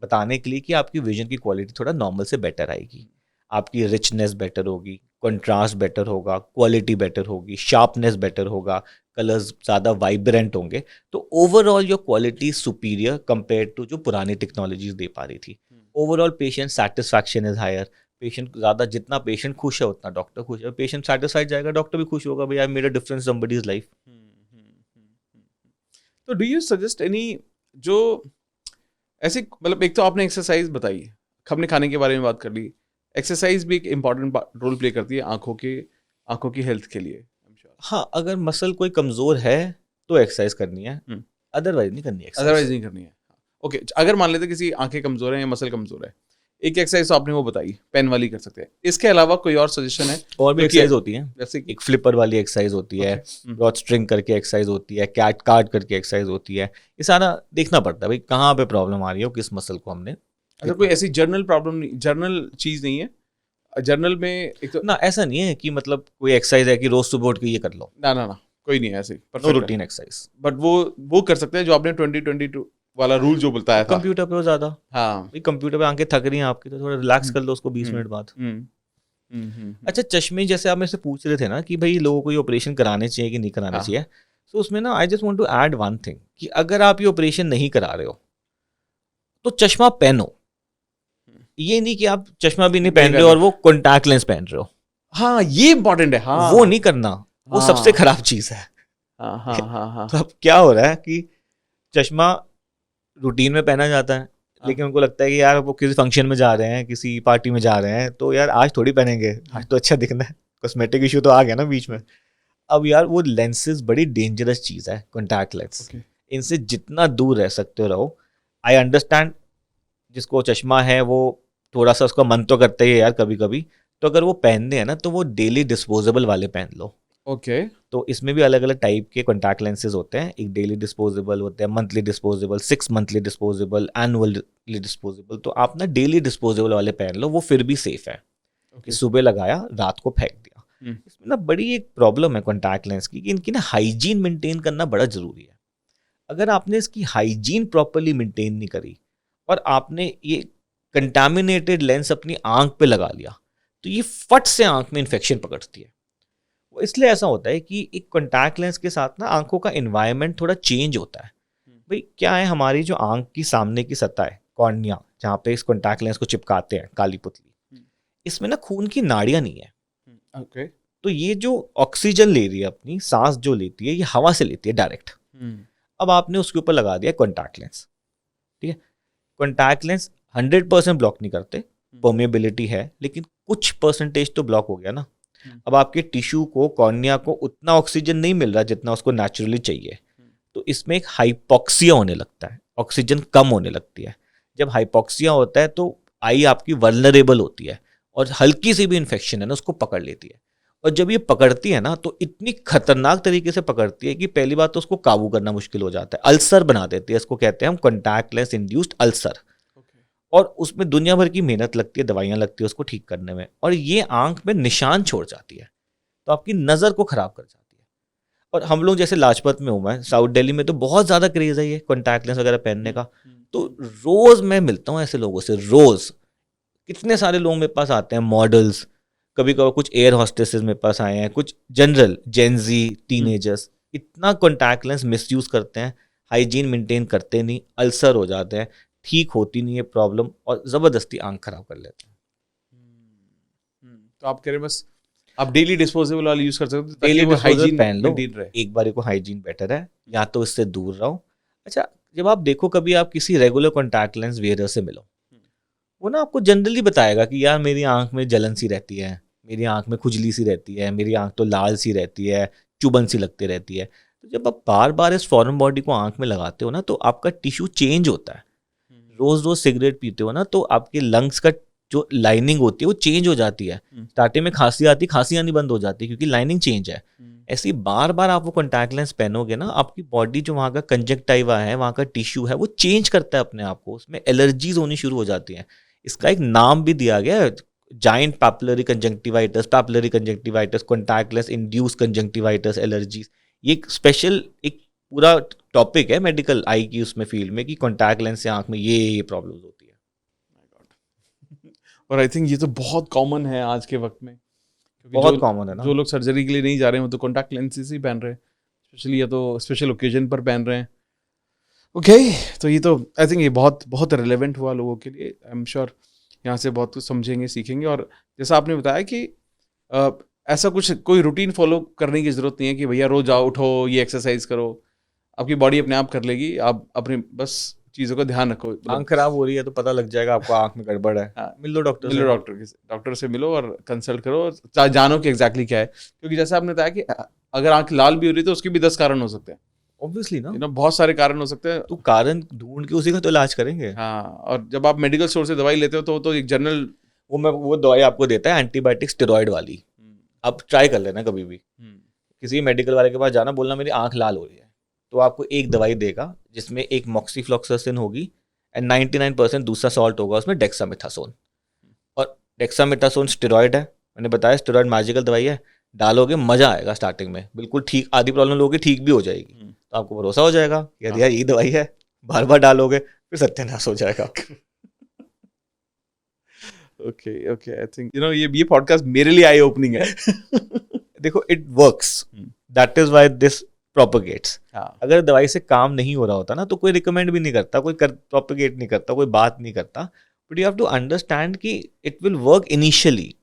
बताने के लिए कि आपकी विजन की क्वालिटी थोड़ा नॉर्मल से बेटर आएगी, आपकी रिचनेस बेटर होगी, कंट्रास्ट बेटर होगा, क्वालिटी बेटर होगी, शार्पनेस बेटर होगा, कलर्स ज़्यादा वाइब्रेंट होंगे। तो overall your quality superior compare to जो पुरानी टेक्नोलॉजीज दे पा रही थी। Overall patient satisfaction is higher. Patient ज़्यादा, जितना पेशेंट खुश है उतना डॉक्टर खुश है। पेशेंट सेटिस्फाइड जाएगा, डॉक्टर भी खुश होगा, भाई I made a difference somebody's life. तो डू यू सजेस्ट एनी जो ऐसे, मतलब एक तो आपने एक्सरसाइज बताई, हमने खाने के बारे में बात कर ली, एक्सरसाइज भी एक इम्पॉर्टेंट रोल प्ले करती है आंखों की हेल्थ के लिए। हाँ, अगर मसल कोई कमज़ोर है तो एक्सरसाइज करनी है, अदरवाइज नहीं करनी है exercise। अदरवाइज नहीं करनी है। ओके, अगर मान लेते किसी आंखें कमजोर है या मसल कमजोर है, एक एक्सरसाइज तो आपने वो बताई, पेन वाली कर सकते हैं, इसके अलावा कोई और सजेशन है? और भी एक्सरसाइज होती है, जैसे कि एक फ्लिपर वाली एक्सरसाइज होती है, ब्रॉड स्ट्रिंग करके एक्सरसाइज होती है, कैट कार्ड करके एक्सरसाइज होती है। ये सारा देखना पड़ता है भाई कहाँ पे प्रॉब्लम आ रही है और किस मसल को हमने। अगर कोई ऐसी जर्नल प्रॉब्लम नहीं, जर्नल चीज नहीं है, जर्नल में एक तो ना ऐसा नहीं है कि मतलब कोई एक्सरसाइज है कि रोज सुबह उठ के ये कर लो, ना कोई नहीं है ऐसे नो रूटीन एक्सरसाइज। बट वो कर सकते हैं जो आपने 2022 वाला रूल जो बताया था। कंप्यूटर पे हो ज्यादा, हाँ, भाई कंप्यूटर पे आंखें थक रही हैं आपकी तो थोड़ा रिलैक्स कर लो उसको 20 मिनट बाद। अच्छा, चश्मे जैसे आप मेरे से पूछ रहे थे ना कि भाई लोगों को ये ऑपरेशन कराने चाहिए कि नहीं कराने चाहिए, तो उसमें ना I just want to add one thing कि अगर आप ये ऑपरेशन नहीं करा रहे हो तो चश्मा पहनो। ये नहीं कि आप चश्मा भी नहीं पहन रहे हो और वो कॉन्टैक्ट लेंस पहन रहे हो। हाँ, ये इंपॉर्टेंट है। हाँ, वो नहीं करना, वो सबसे खराब चीज है। हाँ। तो अब क्या हो रहा है कि चश्मा रूटीन में पहना जाता है, लेकिन उनको लगता है कि यार वो किसी फंक्शन में जा रहे हैं, किसी पार्टी में जा रहे हैं, तो यार आज थोड़ी पहनेंगे, आज तो अच्छा दिखना है, कॉस्मेटिक इशू तो आ गया ना बीच में। अब यार वो लेंसेज बड़ी डेंजरस चीज़ है, कॉन्टैक्ट लेंस। इनसे जितना दूर रह सकते हो रहो। आई अंडरस्टैंड जिसको चश्मा है वो थोड़ा सा उसका मन तो करता ही है यार कभी कभी, तो अगर वो पहनते हैं ना तो वो डेली डिस्पोजेबल वाले पहन लो। ओके, तो इसमें भी अलग अलग टाइप के कॉन्टैक्ट लेंसेज होते हैं, एक डेली डिस्पोजेबल होते हैं, monthly disposable, 6 monthly disposable, annually disposable. तो आप ना डेली डिस्पोजेबल वाले पहन लो, वो फिर भी सेफ है कि सुबह लगाया रात को फेंक दिया। इसमें ना बड़ी एक प्रॉब्लम है कॉन्टैक्ट लेंस की कि इनकी ना हाइजीन मेंटेन करना बड़ा जरूरी है। अगर आपने इसकी हाइजीन प्रॉपरली मेंटेन नहीं करी और आपने ये कंटामिनेटेड लेंस अपनी आंख पे लगा लिया तो ये फट से आंख में इन्फेक्शन पकड़ती है। वो इसलिए ऐसा होता है कि एक कॉन्टैक्ट लेंस के साथ ना आंखों का एनवायरनमेंट थोड़ा चेंज होता है। भाई क्या है, हमारी जो आंख की सामने की सतह है, कॉर्निया, जहाँ पे इस कॉन्टैक्ट लेंस को चिपकाते हैं, काली पुतली, इसमें ना खून की नाड़ियाँ नहीं है। ओके, तो ये जो ऑक्सीजन ले रही है, अपनी सांस जो लेती है, ये हवा से लेती है डायरेक्ट। अब आपने उसके ऊपर लगा दिया कॉन्टैक्ट लेंस, ठीक है। कॉन्टैक्ट लेंस 100% ब्लॉक नहीं करते, परमेबिलिटी है, लेकिन कुछ परसेंटेज तो ब्लॉक हो गया ना। अब आपके टिश्यू को, कॉर्निया को उतना ऑक्सीजन नहीं मिल रहा जितना उसको नेचुरली चाहिए, तो इसमें एक हाइपोक्सिया होने लगता है, ऑक्सीजन कम होने लगती है। जब हाइपोक्सिया होता है तो आई आपकी वल्नरेबल होती है और हल्की सी भी इन्फेक्शन है ना उसको पकड़ लेती है। और जब ये पकड़ती है ना तो इतनी खतरनाक तरीके से पकड़ती है कि पहली बात तो उसको काबू करना मुश्किल हो जाता है, अल्सर बना देती है। इसको कहते हैं हम कॉन्टैक्ट लेंस इंड्यूस्ड अल्सर। और उसमें दुनिया भर की मेहनत लगती है, दवाइयाँ लगती है उसको ठीक करने में, और ये आंख में निशान छोड़ जाती है, तो आपकी नज़र को ख़राब कर जाती है। और हम लोग जैसे लाजपत में हूँ मैं, साउथ दिल्ली में तो बहुत ज़्यादा क्रेज़ है ये कॉन्टैक्ट लेंस वगैरह पहनने का। तो रोज़ मैं मिलता हूँ ऐसे लोगों से, रोज़ कितने सारे लोग मेरे पास आते हैं, मॉडल्स, कभी कभी कुछ एयर हॉस्टेसेस मेरे पास आए हैं, कुछ जनरल जेनजी टीनेजर्स, इतना कॉन्टैक्ट लेंस मिसयूज़ करते हैं, हाइजीन मेंटेन करते नहीं, अल्सर हो जाते हैं, ठीक होती नहीं है प्रॉब्लम, और ज़बरदस्ती आंख खराब कर लेते हैं। तो आप कह रहे हैं बस आप डेली डिस्पोजेबल वाला यूज कर सकते हो, डेली ताकि वो डिस्पोजेबल हाइजीन पहन लो, मेंटेन रहे। एक बार को हाइजीन बेटर है, या तो इससे दूर रहो। अच्छा, जब आप देखो कभी आप किसी रेगुलर कॉन्टैक्ट लेंस वेयर से मिलो, वो ना आपको जनरली बताएगा कि यार मेरी आंख में जलन सी रहती है, मेरी आंख में खुजली सी रहती है, मेरी आंख तो लाल सी रहती है, चुभन सी लगती रहती है। तो जब आप बार बार इस फॉरेन बॉडी को आंख में लगाते हो ना, तो आपका टिश्यू चेंज होता है। रोज रोज सिगरेट पीते हो ना, तो आपके लंग्स का जो लाइनिंग होती है वो चेंज हो जाती है। स्टार्टिंग में खांसी आती, खांसी आनी बंद हो जाती है क्योंकि लाइनिंग चेंज है। ऐसे ही बार बार आप वो कॉन्टैक्ट लेंस पहनोगे ना, आपकी बॉडी जो वहाँ का कंजक्टाइवा है, वहाँ का टिश्यू है, वो चेंज करता है अपने आप को, उसमें एलर्जीज होनी शुरू हो जाती हैं। इसका एक नाम भी दिया गया है, giant papillary conjunctivitis, contact lens induced conjunctivitis allergies. ये एक स्पेशल एक पूरा टॉपिक है मेडिकल आई की उसमें फील्ड में कि कॉन्टैक्ट लेंस से आंख में ये प्रॉब्लम्स होती है। और आई थिंक ये तो बहुत कॉमन है आज के वक्त में, क्योंकि बहुत कॉमन है ना। जो लोग सर्जरी के लिए नहीं जा रहे हैं वो तो कॉन्टैक्ट लेंसेज ही पहन रहे हैं, स्पेशली या तो स्पेशल ओकेजन पर पहन रहे हैं। ओके, तो ये तो आई थिंक ये बहुत बहुत रिलेवेंट हुआ लोगों के लिए। आई एम श्योर यहाँ से बहुत कुछ समझेंगे, सीखेंगे। और जैसा आपने बताया कि ऐसा कुछ कोई रूटीन फॉलो करने की ज़रूरत नहीं है कि भैया रोज आओ, उठो, ये एक्सरसाइज करो, आपकी बॉडी अपने आप कर लेगी। आप अपनी बस चीज़ों का ध्यान रखो। आंख खराब हो रही है तो पता लग जाएगा आपको आंख में गड़बड़ है। हाँ, मिल लो डॉक्टर से मिलो और कंसल्ट करो, जानो कि एग्जैक्टली क्या है। क्योंकि जैसा आपने बताया कि अगर आंख लाल भी हो रही है तो उसके भी 10 कारण हो सकते हैं। ऑब्वियसली ना, बहुत सारे कारण हो सकते हैं। तो कारण ढूंढ के उसी का तो इलाज करेंगे। हाँ, और जब आप मेडिकल स्टोर से दवाई लेते हो तो एक जनरल वो दवाई आपको देता है एंटीबायोटिक स्टेरॉइड वाली। आप ट्राई कर लेना कभी भी किसी मेडिकल वाले के पास जाना, बोलना मेरी आंख लाल हो रही है, तो आपको एक दवाई देगा जिसमें एक मॉक्सीफ्लॉक्सासिन होगी एंड 99% दूसरा सॉल्ट होगा उसमें डेक्सामेथासोन। और डेक्सामेथासोन स्टेरॉइड है, मैंने बताया स्टेरॉइड मैजिकल दवाई है। डालोगे मजा आएगा, स्टार्टिंग में बिल्कुल ठीक, आधी प्रॉब्लम लोगे ठीक भी हो जाएगी। तो आपको भरोसा हो जाएगा कि यार यही दवाई है। बार बार डालोगे फिर सत्यानाश हो जाएगा। ओके आई थिंक ये पॉडकास्ट मेरे लिए आई ओपनिंग है। देखो it works, that is why this propagates. अगर दवाई से काम नहीं हो रहा होता ना तो कोई रिकमेंड भी नहीं करता, कोई प्रोपेगेट नहीं करता, कोई बात नहीं करता। But you have to understand कि it will work initially,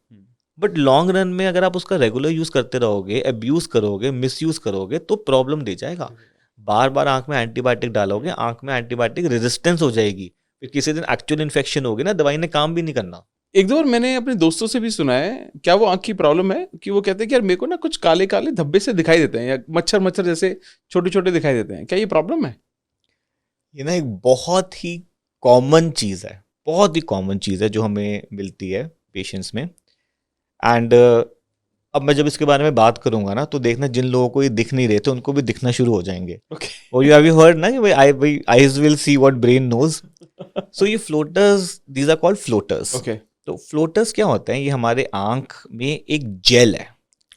but long run में अगर आप उसका रेगुलर यूज करते रहोगे, अब्यूज करोगे, मिसयूज करोगे तो प्रॉब्लम दे जाएगा। बार बार आंख में एंटीबायोटिक डालोगे, आंख में एंटीबायोटिक रेजिस्टेंस हो जाएगी, फिर किसी दिन एक्चुअल इन्फेक्शन होगी ना, दवाई ने काम भी नहीं करना। एक दो बार मैंने अपने दोस्तों से भी सुना है, क्या वो आंख की प्रॉब्लम है, कि वो कहते हैं कि यार मेरे को ना कुछ काले काले धब्बे से दिखाई देते हैं या मच्छर जैसे छोटे छोटे दिखाई देते हैं। क्या ये प्रॉब्लम है? ये ना एक बहुत ही कॉमन चीज़ है, बहुत ही कॉमन चीज़ है जो हमें मिलती है पेशेंट्स में। एंड अब मैं जब इसके बारे में बात करूंगा ना तो देखना जिन लोगों को ये दिख नहीं रहे थे उनको भी दिखना शुरू हो जाएंगे। और यू हैव हर्ड ना कि भाई eyes will see what brain knows. So ये floaters, these are called floaters. तो फ्लोटर्स क्या होते हैं, ये हमारे आंख में एक जेल है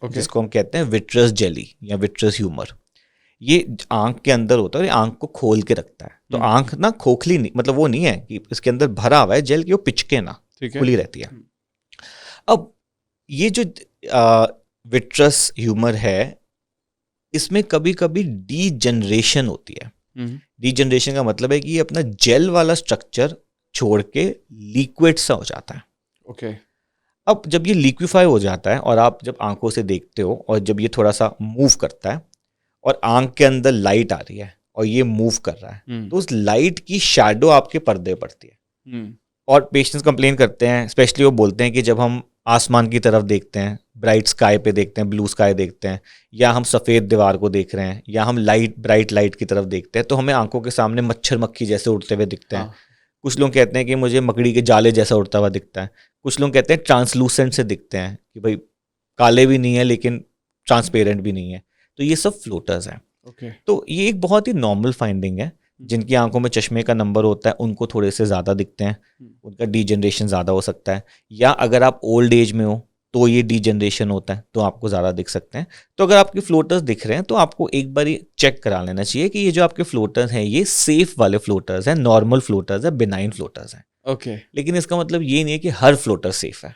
जिसको हम कहते हैं विट्रस जेली या विट्रस ह्यूमर। ये आंख के अंदर होता है और ये आंख को खोल के रखता है। तो आंख ना खोखली नहीं, मतलब वो नहीं है कि इसके अंदर भरा हुआ है जेल की, वो पिचके ना खुली रहती है। अब ये जो विट्रस ह्यूमर है इसमें कभी कभी डीजनरेशन होती है। डीजनरेशन का मतलब है कि ये अपना जेल वाला स्ट्रक्चर छोड़ के लिक्विड सा हो जाता है। अब जब ये लिक्विफाई हो जाता है और आप जब आंखों से देखते हो और जब ये थोड़ा सा मूव करता है और आंख के अंदर लाइट आ रही है और ये मूव कर रहा है, तो उस लाइट की शैडो आपके पर्दे पड़ती है। और पेशेंट्स कंप्लेन करते हैं, स्पेशली वो बोलते हैं कि जब हम आसमान की तरफ देखते हैं, ब्राइट स्काई पे देखते हैं, ब्लू स्काई देखते हैं, या हम सफ़ेद दीवार को देख रहे हैं, या हम ब्राइट लाइट की तरफ देखते हैं, तो हमें आंखों के सामने मच्छर मक्खी जैसे उड़ते हुए दिखते हैं। कुछ लोग कहते हैं कि मुझे मकड़ी के जाले जैसा उड़ता हुआ दिखता है। कुछ लोग कहते हैं ट्रांसलूसेंट से दिखते हैं, कि भाई काले भी नहीं है लेकिन ट्रांसपेरेंट भी नहीं है। तो ये सब फ्लोटर्स हैं। तो ये एक बहुत ही नॉर्मल फाइंडिंग है। जिनकी आंखों में चश्मे का नंबर होता है उनको थोड़े से ज़्यादा दिखते हैं, उनका डीजनरेशन ज़्यादा हो सकता है। या अगर आप ओल्ड एज में हो तो ये डीजनरेशन होता है तो आपको ज़्यादा दिख सकते हैं। तो अगर आपके फ्लोटर्स दिख रहे हैं तो आपको एक बार चेक करा लेना चाहिए कि ये जो आपके फ्लोटर्स हैं ये सेफ वाले फ्लोटर्स हैं, नॉर्मल फ्लोटर्स हैं, बिनाइन फ्लोटर्स हैं। लेकिन इसका मतलब ये नहीं है कि हर फ्लोटर सेफ है।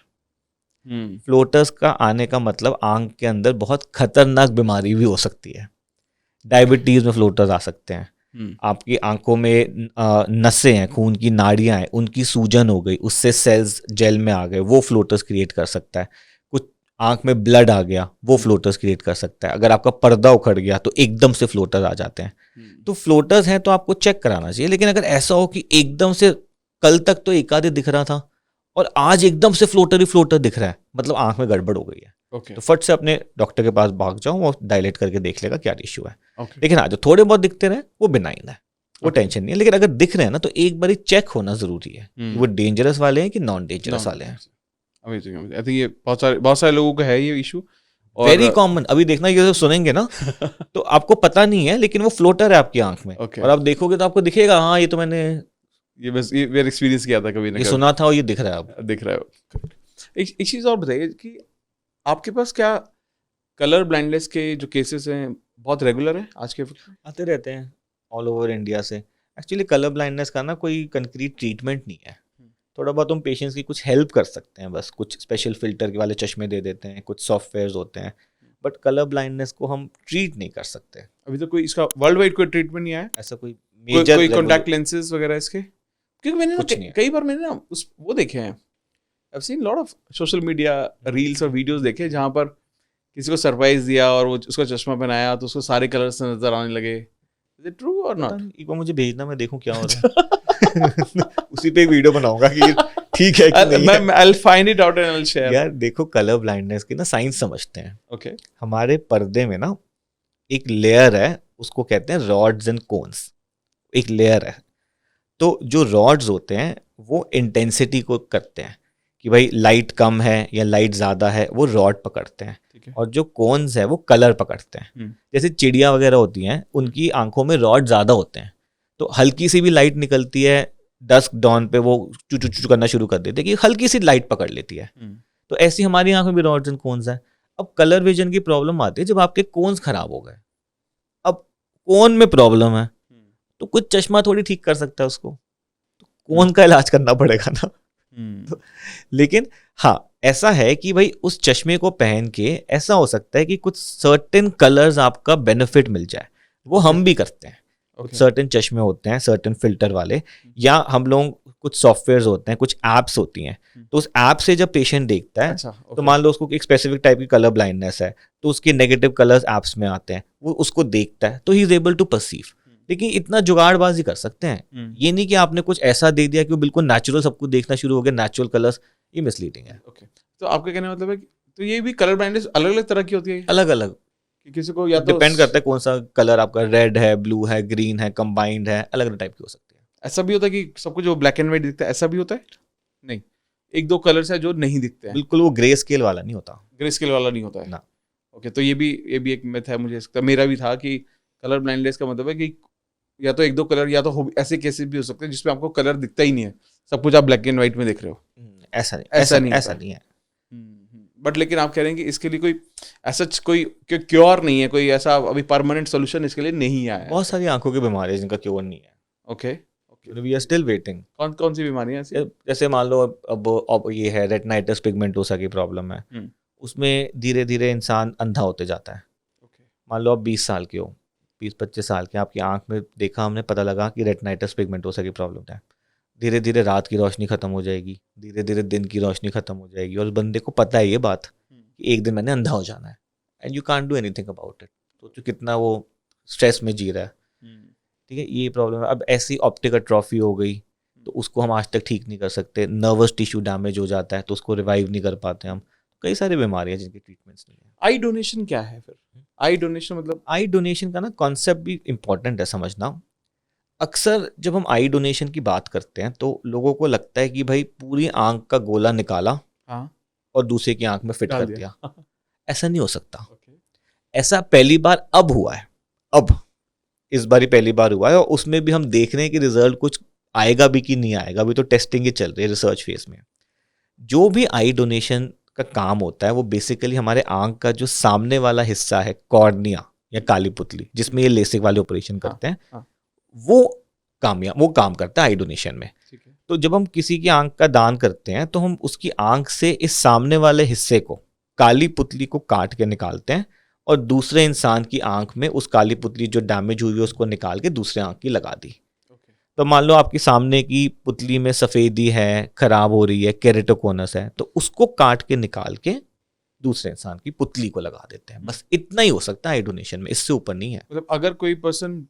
फ्लोटर्स का आने का मतलब आंख के अंदर बहुत खतरनाक बीमारी भी हो सकती है। डायबिटीज़ में फ्लोटर्स आ सकते हैं। आपकी आंखों में नसें हैं, खून की नाड़ियां हैं, उनकी सूजन हो गई, उससे सेल्स जेल में आ गए, वो फ्लोटर्स क्रिएट कर सकता है। कुछ आंख में ब्लड आ गया, वो फ्लोटर्स क्रिएट कर सकता है। अगर आपका पर्दा उखड़ गया तो एकदम से फ्लोटर्स आ जाते हैं। तो फ्लोटर्स हैं तो आपको चेक कराना चाहिए। लेकिन अगर ऐसा हो कि एकदम से कल तक तो एक आधे दिख रहा था और आज एकदम से फ्लोटर ही फ्लोटर दिख रहा है, मतलब आंख में गड़बड़ हो गई है। तो फट से अपने डॉक्टर के पास भाग जाओ, वो डायलेट करके देख लेगा क्या इश्यू है। लेकिन हाँ, जो थोड़े बहुत दिखते रहे वो बिनाइन है, वो टेंशन नहीं है। लेकिन अगर दिख रहे हैं ना तो एक बार चेक होना जरूरी है कि वो डेंजरस वाले हैं कि नॉन डेंजरस वाले हैं। अमेजिंग। आई थिंक ये बहुत सारे लोगों का है ये इशू, वेरी कॉमन। अभी देखना, ये सुनेंगे ना तो आपको पता नहीं है, लेकिन वो फ्लोटर है आपकी आंख में। और आप देखोगे तो आपको दिखेगा, हाँ ये तो मैंने ये एक्सपीरियंस किया था कभी ना, ये सुना था और ये दिख रहा है, अब दिख रहा है। एक चीज और बताइए कि आपके पास क्या कलर ब्लाइंडनेस के जो केसेस हैं बहुत रेगुलर है आज के वक्त में? आते रहते हैं ऑल ओवर इंडिया से। एक्चुअली कलर ब्लाइंडनेस का ना कोई कंक्रीट ट्रीटमेंट नहीं है। थोड़ा बहुत हम पेशेंट्स की कुछ हेल्प कर सकते हैं, बस कुछ स्पेशल फिल्टर के वाले चश्मे दे देते हैं, कुछ सॉफ्टवेयर्स होते हैं, बट कलर ब्लाइंडनेस को हम ट्रीट नहीं कर सकते। अभी तो कोई इसका वर्ल्ड वाइड कोई ट्रीटमेंट नहीं आया, ऐसा कोई मेजर कोई कॉन्टैक्ट लेंसेज वगैरह इसके? क्योंकि मैंने ना कई बार मैंने ना वो देखे हैं, I have seen lot of social media reels और वीडियोस देखे जहाँ पर किसी को सरप्राइज दिया और वो उसका चश्मा पहनाया तो उसको सारे कलर्स नजर आने लगे। इज इट ट्रू और नॉट? एक बार मुझे भेजना, मैं देखूं क्या हो रहा है। उसी पे एक वीडियो बनाऊंगा कि ठीक है कि नहीं है। I'll find it out and I'll share. यार देखो, कलर ब्लाइंडनेस की ना साइंस समझते हैं। Okay. हमारे पर्दे में ना एक लेयर है, उसको कहते हैं रॉड्स एंड कोन्स। एक लेयर है, तो जो रॉड्स होते हैं वो इंटेंसिटी को करते हैं कि भाई लाइट कम है या लाइट ज़्यादा है, वो रॉड पकड़ते हैं। और जो कोन्स है वो कलर पकड़ते हैं। जैसे चिड़िया वगैरह होती हैं, उनकी आंखों में रॉड ज़्यादा होते हैं, तो हल्की सी भी लाइट निकलती है डस्क डॉन पे, वो चू चू चू करना शुरू कर देते हैं कि हल्की सी लाइट पकड़ लेती है। तो ऐसी हमारी आंख में भी रॉड्स एंड कोन्स है। अब कलर विजन की प्रॉब्लम आती है जब आपके कोन्स खराब हो गए। अब कोन में प्रॉब्लम है तो कुछ चश्मा थोड़ी ठीक कर सकता है उसको, तो कोन का इलाज करना पड़ेगा ना। लेकिन हाँ, ऐसा है कि भाई उस चश्मे को पहन के ऐसा हो सकता है कि कुछ सर्टेन कलर्स आपका बेनिफिट मिल जाए, वो हम भी करते हैं। कुछ सर्टेन चश्मे होते हैं सर्टेन फिल्टर वाले, या हम लोग कुछ सॉफ्टवेयर्स होते हैं, कुछ एप्स होती हैं, तो उस ऐप से जब पेशेंट देखता है, तो मान लो उसको एक स्पेसिफिक टाइप की कलर ब्लाइंडनेस है, तो उसके नेगेटिव कलर्स ऐप्स में आते हैं, वो उसको देखता है तो ही इज एबल टू परसीव। लेकिन इतना जुगाड़बाजी कर सकते हैं, ये नहीं कि आपने कुछ ऐसा दे दिया कि वो बिल्कुल नेचुरल सबको देखना शुरू हो गया, नेचुरल कलर्स, ये मिसलीडिंग है। तो आपका कहने का मतलब है कि तो ये भी कलर ब्लाइंडनेस अलग अलग तरह की होती है? अलग अलग, किसी को या तो डिपेंड करता है कौन सा कलर आपका, रेड है, ब्लू है, ग्रीन है, कंबाइंड है, अलग अलग टाइप की हो सकती है। ऐसा भी होता है कि सबको जो ब्लैक एंड व्हाइट दिखता है ऐसा भी होता है? नहीं, एक दो कलर्स है जो नहीं दिखते हैं। बिल्कुल वो ग्रे स्केल वाला नहीं होता। ग्रे स्केल वाला नहीं होता है ना। ओके, तो ये भी एक मिथ है, मुझे मेरा भी था कि कलर ब्लाइंडनेस का मतलब है कि या तो एक दो कलर, या तो ऐसे केसेस भी हो सकते हैं जिसमें आपको कलर दिखता ही नहीं है, सब कुछ आप ब्लैक एंड व्हाइट में देख रहे हो। ऐसा नहीं है। बट लेकिन आप कह रहे हैं कि इसके लिए कोई ऐसा कोई क्योर नहीं है, कोई ऐसा अभी परमानेंट सोल्यूशन इसके लिए नहीं आया है? बहुत सारी आंखों की बीमारी है जिनका क्योर नहीं है। Okay, we are still waiting. कौन सी बीमारियां ऐसी? जैसे मान लो अब ये है रेटिनाइटिस पिगमेंटोसा की प्रॉब्लम है, उसमें धीरे धीरे इंसान अंधा होते जाता है। मान लो आप 20 साल के हो, 20-25 साल के, आपकी आंख में देखा हमने, पता लगा कि रेटिनाइटिस पिगमेंटोसा की प्रॉब्लम है। धीरे धीरे रात की रोशनी खत्म हो जाएगी, धीरे धीरे दिन की रोशनी खत्म हो जाएगी, और उस बंदे को पता है ये बात कि एक दिन मैंने अंधा हो जाना है, and you can't do anything about it. तो कितना वो स्ट्रेस में जी रहा है। ठीक है, ये प्रॉब्लम है। अब ऐसी ऑप्टिक एट्रोफी हो गई तो उसको हम आज तक ठीक नहीं कर सकते। नर्वस टिश्यू डैमेज हो जाता है तो उसको रिवाइव नहीं कर पाते हम। कई सारी बीमारियां जिनकी ट्रीटमेंट्स नहीं है। आई डोनेशन क्या है फिर? आई डोनेशन मतलब, आई डोनेशन का ना कॉन्सेप्ट भी इम्पोर्टेंट है समझना। अक्सर जब हम आई डोनेशन की बात करते हैं तो लोगों को लगता है कि भाई पूरी आंख का गोला निकाला और दूसरे की आंख में फिट कर दिया। ऐसा नहीं हो सकता। ऐसा पहली बार अब हुआ है, अब इस बार ही पहली बार हुआ है, और उसमें भी हम देख रहे हैं कि रिजल्ट कुछ आएगा भी कि नहीं आएगा, अभी तो टेस्टिंग ही चल रही है, रिसर्च फेज में। जो भी आई डोनेशन का काम होता है वो बेसिकली हमारे आंख का जो सामने वाला हिस्सा है, कॉर्निया या काली पुतली, जिसमें ये लेसिक वाले ऑपरेशन करते हैं, वो काम करता है आई डोनेशन में। तो जब हम किसी की आंख का दान करते हैं तो हम उसकी आंख से इस सामने वाले हिस्से को, काली पुतली को काट के निकालते हैं, और दूसरे इंसान की आंख में उस काली पुतली जो डैमेज हुई है उसको निकाल के दूसरे आंख की लगा दी। तो मान लो आपकी सामने की पुतली में सफ़ेदी है, खराब हो रही है, केरेटोकोनस है, तो उसको काट के निकाल के दूसरे इंसान की पुतली को लगा देते हैं। बस इतना ही हो सकता है आई डोनेशन में, इससे ऊपर नहीं है। मतलब अगर कोई पर्सन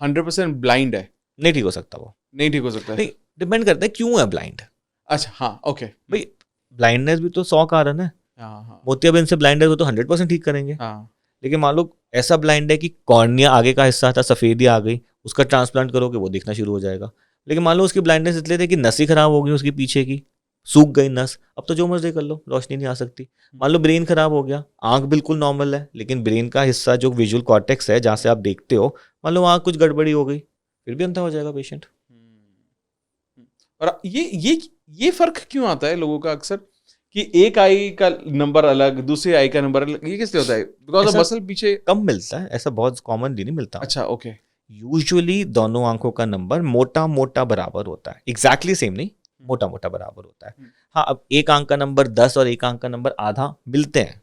100% ब्लाइंड है, नहीं ठीक हो सकता वो, नहीं ठीक हो सकता है। नहीं डिपेंड करता है क्यों है ब्लाइंड। अच्छा, हाँ, ओके। भाई ब्लाइंडनेस भी तो 100 कारण है। हाँ हाँ मोतियाबिंद से ब्लाइंड है वो तो 100% ठीक करेंगे। हाँ, लेकिन मान लो ऐसा ब्लाइंड है कि कॉर्निया आगे का हिस्सा था, सफेदी आ गई, उसका ट्रांसप्लांट करोगे वो दिखना शुरू हो जाएगा। लेकिन मान लो उसकी ब्लाइंडनेस इसलिए थी कि नस ही खराब हो गई उसकी पीछे की, सूख गई नस, अब तो जो मर्जी कर लो, रोशनी नहीं आ सकती। मान लो ब्रेन खराब हो गया, आंख बिल्कुल नॉर्मल है लेकिन ब्रेन का हिस्सा जो विजुअल कॉर्टेक्स है जहाँ से आप देखते हो, मान लो वहाँ कुछ गड़बड़ी हो गई, फिर भी अंधा हो जाएगा पेशेंट। और ये फर्क क्यों आता है लोगों का अक्सर कि एक आई का नंबर अलग, दूसरे आई का नंबर अलग, ये किस लिए होता है? बिकॉज ऑफ ऐसा मसल पीछे। कम मिलता है, ऐसा बहुत कॉमनली नहीं मिलता। अच्छा, ओके। यूजुअली दोनों आंखों का नंबर मोटा मोटा बराबर होता है, एग्जैक्टली सेम नहीं, मोटा मोटा बराबर होता है। हाँ, अब एक आंख का नंबर 10 और एक आंख का नंबर आधा मिलते हैं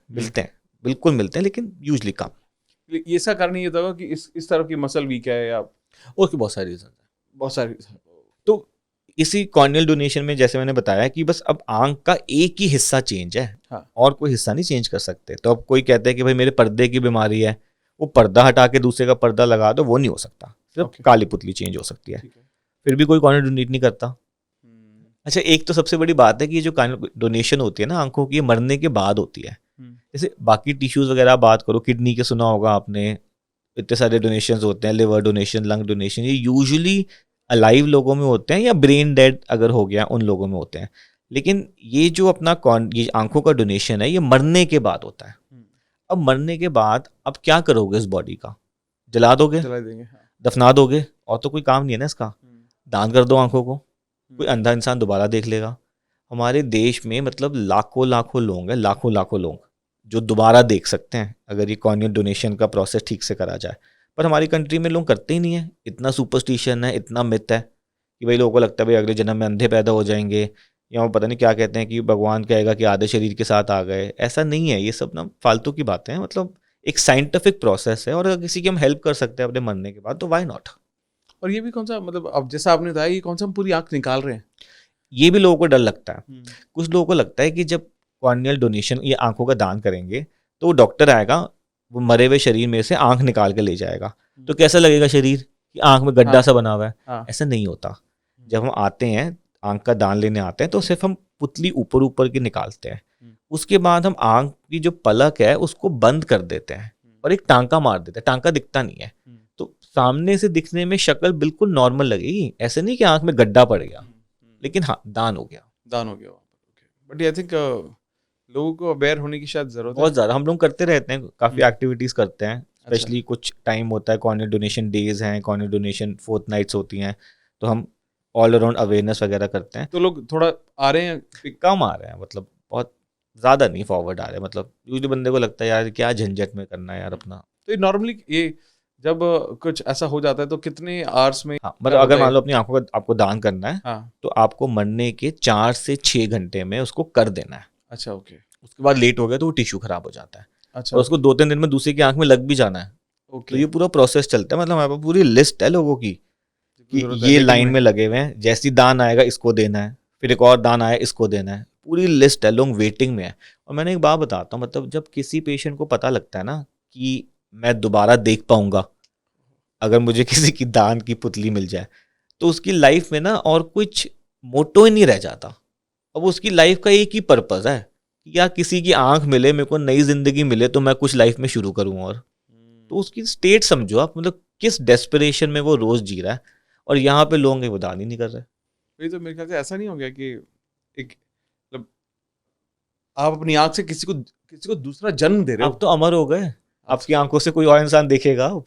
बिल्कुल मिलते हैं, लेकिन यूजुअली कम। ये इसका कारण ये होगा कि इस तरफ की मसल वीक है, या और बहुत सारी रीजन है। बहुत सारी। तो इसी कॉर्नियल डोनेशन में जैसे मैंने बताया कि बस अब आंख का एक ही हिस्सा चेंज है, हाँ। और कोई हिस्सा नहीं चेंज कर सकते। तो अब कोई कहता है कि भाई मेरे पर्दे की बीमारी है, वो पर्दा हटा के दूसरे का पर्दा लगा दो, वो नहीं हो सकता, सिर्फ Okay. काली पुतली चेंज हो सकती है। ठीक है। फिर भी कोई कॉर्नियल डोनेट नहीं करता। अच्छा, एक तो सबसे बड़ी बात है कि ये जो डोनेशन होती है ना आंखों की, ये मरने के बाद होती है। जैसे बाकी टिश्यूज वगैरह आप बात करो, किडनी के सुना होगा आपने, इतने सारे डोनेशंस होते हैं, लिवर डोनेशन, लंग डोनेशन, ये यूजुअली अलाइव लोगों में होते हैं या ब्रेन डेड अगर हो गया उन लोगों में होते हैं। लेकिन ये जो अपना ये आंखों का डोनेशन है, ये मरने के बाद होता है। अब मरने के बाद अब क्या करोगे इस बॉडी का? जला दोगे, चला देंगे, हाँ। दफना दोगे, और तो कोई काम नहीं है ना इसका। दान कर दो आंखों को, कोई अंधा इंसान दोबारा देख लेगा। हमारे देश में मतलब लाखों लाखों लोग हैं, लाखों लाखों लोग जो दोबारा देख सकते हैं अगर ये कॉर्नियल डोनेशन का प्रोसेस ठीक से करा जाए। पर हमारी कंट्री में लोग करते ही नहीं है। इतना सुपरस्टिशन है, इतना मिथ है कि भाई लोगों को लगता है भाई अगले जन्म में अंधे पैदा हो जाएंगे, या वो पता नहीं क्या कहते हैं कि भगवान कहेगा कि आधे शरीर के साथ आ गए। ऐसा नहीं है, ये सब ना फालतू की बातें हैं। मतलब एक साइंटिफिक प्रोसेस है, और अगर किसी की हम हेल्प कर सकते हैं अपने मरने के बाद तो वाई नॉट। और ये भी कौन सा, मतलब अब जैसा आपने बताया, ये कौन सा हम पूरी आंख निकाल रहे हैं? ये भी लोगों को डर लगता है। कुछ लोगों को लगता है कि जब कॉर्नियल डोनेशन ये आंखों का दान करेंगे तो वो डॉक्टर आएगा, वो मरे हुए शरीर में से आंख निकाल के ले जाएगा, तो कैसा लगेगा शरीर कि आंख में गड्ढा सा बना हुआ है। हाँ। ऐसा नहीं होता। जब हम आते हैं आंख का दान लेने आते हैं तो सिर्फ हम पुतली ऊपर ऊपर की निकालते हैं, उसके बाद हम आंख की जो पलक है उसको बंद कर देते हैं और एक टांका मार देते हैं। टांका दिखता नहीं है, तो सामने से दिखने में शक्ल बिल्कुल नॉर्मल लगेगी, ऐसे नहीं कि आंख में गड्ढा पड़ गया, लेकिन हाँ दान हो गया। दान हो गया वहाँ पर। बट आई थिंक लोगों को अवेयर होने की शायद जरूरत है। बहुत ज़्यादा हम लोग करते रहते हैं, काफ़ी एक्टिविटीज़ करते हैं। स्पेशली कुछ टाइम होता है, कॉर्नियल डोनेशन डेज हैं, कॉर्नियल डोनेशन फोर्टनाइट्स होती हैं, तो हम ऑल अराउंड अवेयरनेस वगैरह करते हैं। तो लोग थोड़ा आ रहे हैं, कम आ रहे हैं, मतलब बहुत ज़्यादा नहीं फॉरवर्ड आ रहे हैं। मतलब यूजली बंदे को लगता है यार क्या झंझट में करना है यार अपना। तो ये नॉर्मली ये जब कुछ ऐसा हो जाता है तो कितने आवर्स में? हाँ, मतलब अगर मान लो अपनी आंखों का आपको दान करना है, हाँ। तो आपको मरने के 4 से 6 घंटे में उसको कर देना है। अच्छा, ओके। उसके बाद लेट हो गया तो वो टिश्यू खराब हो जाता है, अच्छा, और उसको 2-3 दिन में दूसरे की आंख में लग भी जाना है। ओके। तो ये पूरा प्रोसेस चलता है। मतलब हमारे पास पूरी लिस्ट है लोगों की कि ये लाइन में लगे हुए हैं, जैसी दान आएगा इसको देना है, फिर एक और दान आया इसको देना है, पूरी लिस्ट है, लोग वेटिंग में है। और मैंने एक बात बताता हूँ, मतलब जब किसी पेशेंट को पता लगता है ना कि मैं दोबारा देख पाऊंगा अगर मुझे किसी की दान की पुतली मिल जाए, तो उसकी लाइफ में ना और कुछ मोटो ही नहीं रह जाता। अब उसकी लाइफ का एक ही पर्पस है कि या किसी की आंख मिले, मेरे को नई जिंदगी मिले तो मैं कुछ लाइफ में शुरू करूँ। और तो उसकी स्टेट समझो आप, मतलब किस डेस्परेशन में वो रोज जी रहा है, और यहाँ पे लोग वो दान ही नहीं कर रहे। ये तो मेरे ख्याल से ऐसा नहीं हो गया कि एक मतलब आप अपनी आंख से किसी को दूसरा जन्म दे रहे हो? आप तो अमर हो गए, आपकी आंखों से कोई और इंसान देखेगा अब।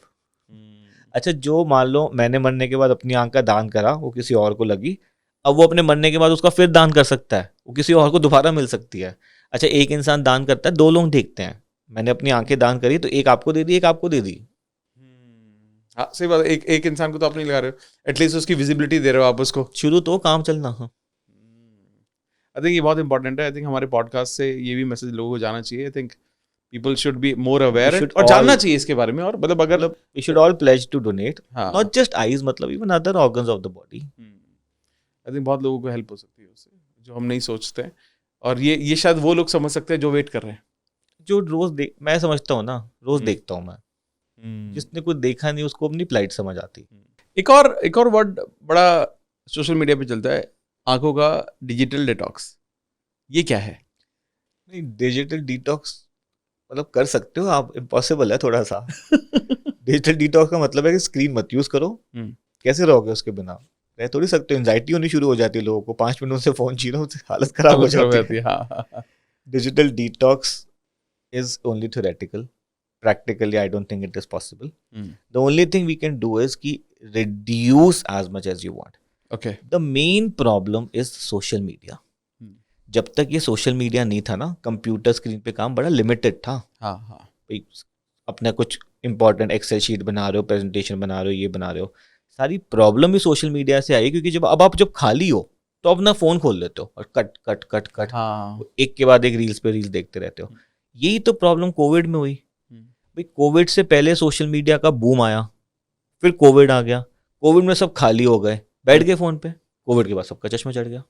अच्छा, जो मान लो मैंने मरने के बाद अपनी आंख का दान करा, वो किसी और को लगी, अब वो अपने मरने के बाद उसका फिर दान कर सकता है, वो किसी और को दोबारा मिल सकती है। अच्छा, एक इंसान दान करता है, 2 लोग देखते हैं, मैंने अपनी आंखें दान करी तो एक आपको दे दी, एक आपको दे दी। हाँ, सही बात है। एक इंसान को तो आप नहीं लगा रहे हो, एटलीस्ट उसकी विजिबिलिटी दे रहे हो आप उसको। शुरू तो काम चलना। हाँ, आई थिंक ये बहुत इंपॉर्टेंट है। आई थिंक हमारे पॉडकास्ट से ये भी मैसेज लोगों को जाना चाहिए। I think people should be more aware और जानना चाहिए इसके बारे में। और मतलब अगर we should all pledge to donate, हाँ, नॉट जस्ट आईज, मतलब even other organs of the body. I think बहुत लोगों को हेल्प हो सकती है उससे, जो हम नहीं सोचते हैं। और ये शायद वो लोग समझ सकते हैं जो वेट कर रहे हैं। जो रोज मैं समझता हूँ ना, रोज देखता हूँ मैं, जिसने कुछ देखा नहीं उसको अपनी प्लाइट समझ आती। एक और वर्ड बड़ा सोशल मीडिया पे चलता है, आंखों का डिजिटल डिटॉक्स। ये क्या है? नहीं, डिजिटल डिटॉक्स मतलब कर सकते हो आप, इम्पॉसिबल है थोड़ा सा। डिजिटल डिटॉक्स का मतलब है कि स्क्रीन मत यूज करो। कैसे रहोगे उसके बिना? रह थोड़ी सकते हो, एंजाइटी होनी शुरू हो जाती है लोगों को, 5 मिनट से फोन छीनो हालत खराब हो जाती है। हाँ। Digital detox is only theoretical. Practically, I don't think it is possible. The only thing we can do is कि reduce as much as you want. Okay. The main problem is social media. जब तक ये social media नहीं था ना, computer screen पे काम बड़ा लिमिटेड था। हाँ हाँ। अपना कुछ इंपॉर्टेंट एक्सेल शीट बना रहे हो, प्रेजेंटेशन बना रहे हो, ये बना रहे हो, सारी प्रॉब्लम ही सोशल मीडिया से आई। क्योंकि जब खाली हो तो अपना फोन खोल लेते हो और कट कट कट कट, हाँ। एक के बाद एक रील्स पे रील्स देखते रहते हो। यही तो प्रॉब्लम कोविड में हुई भाई। कोविड से पहले सोशल मीडिया का बूम आया, फिर कोविड आ गया, कोविड में सब खाली हो गए, बैठ गए फोन पे, कोविड के बाद सबका चश्मा चढ़ गया।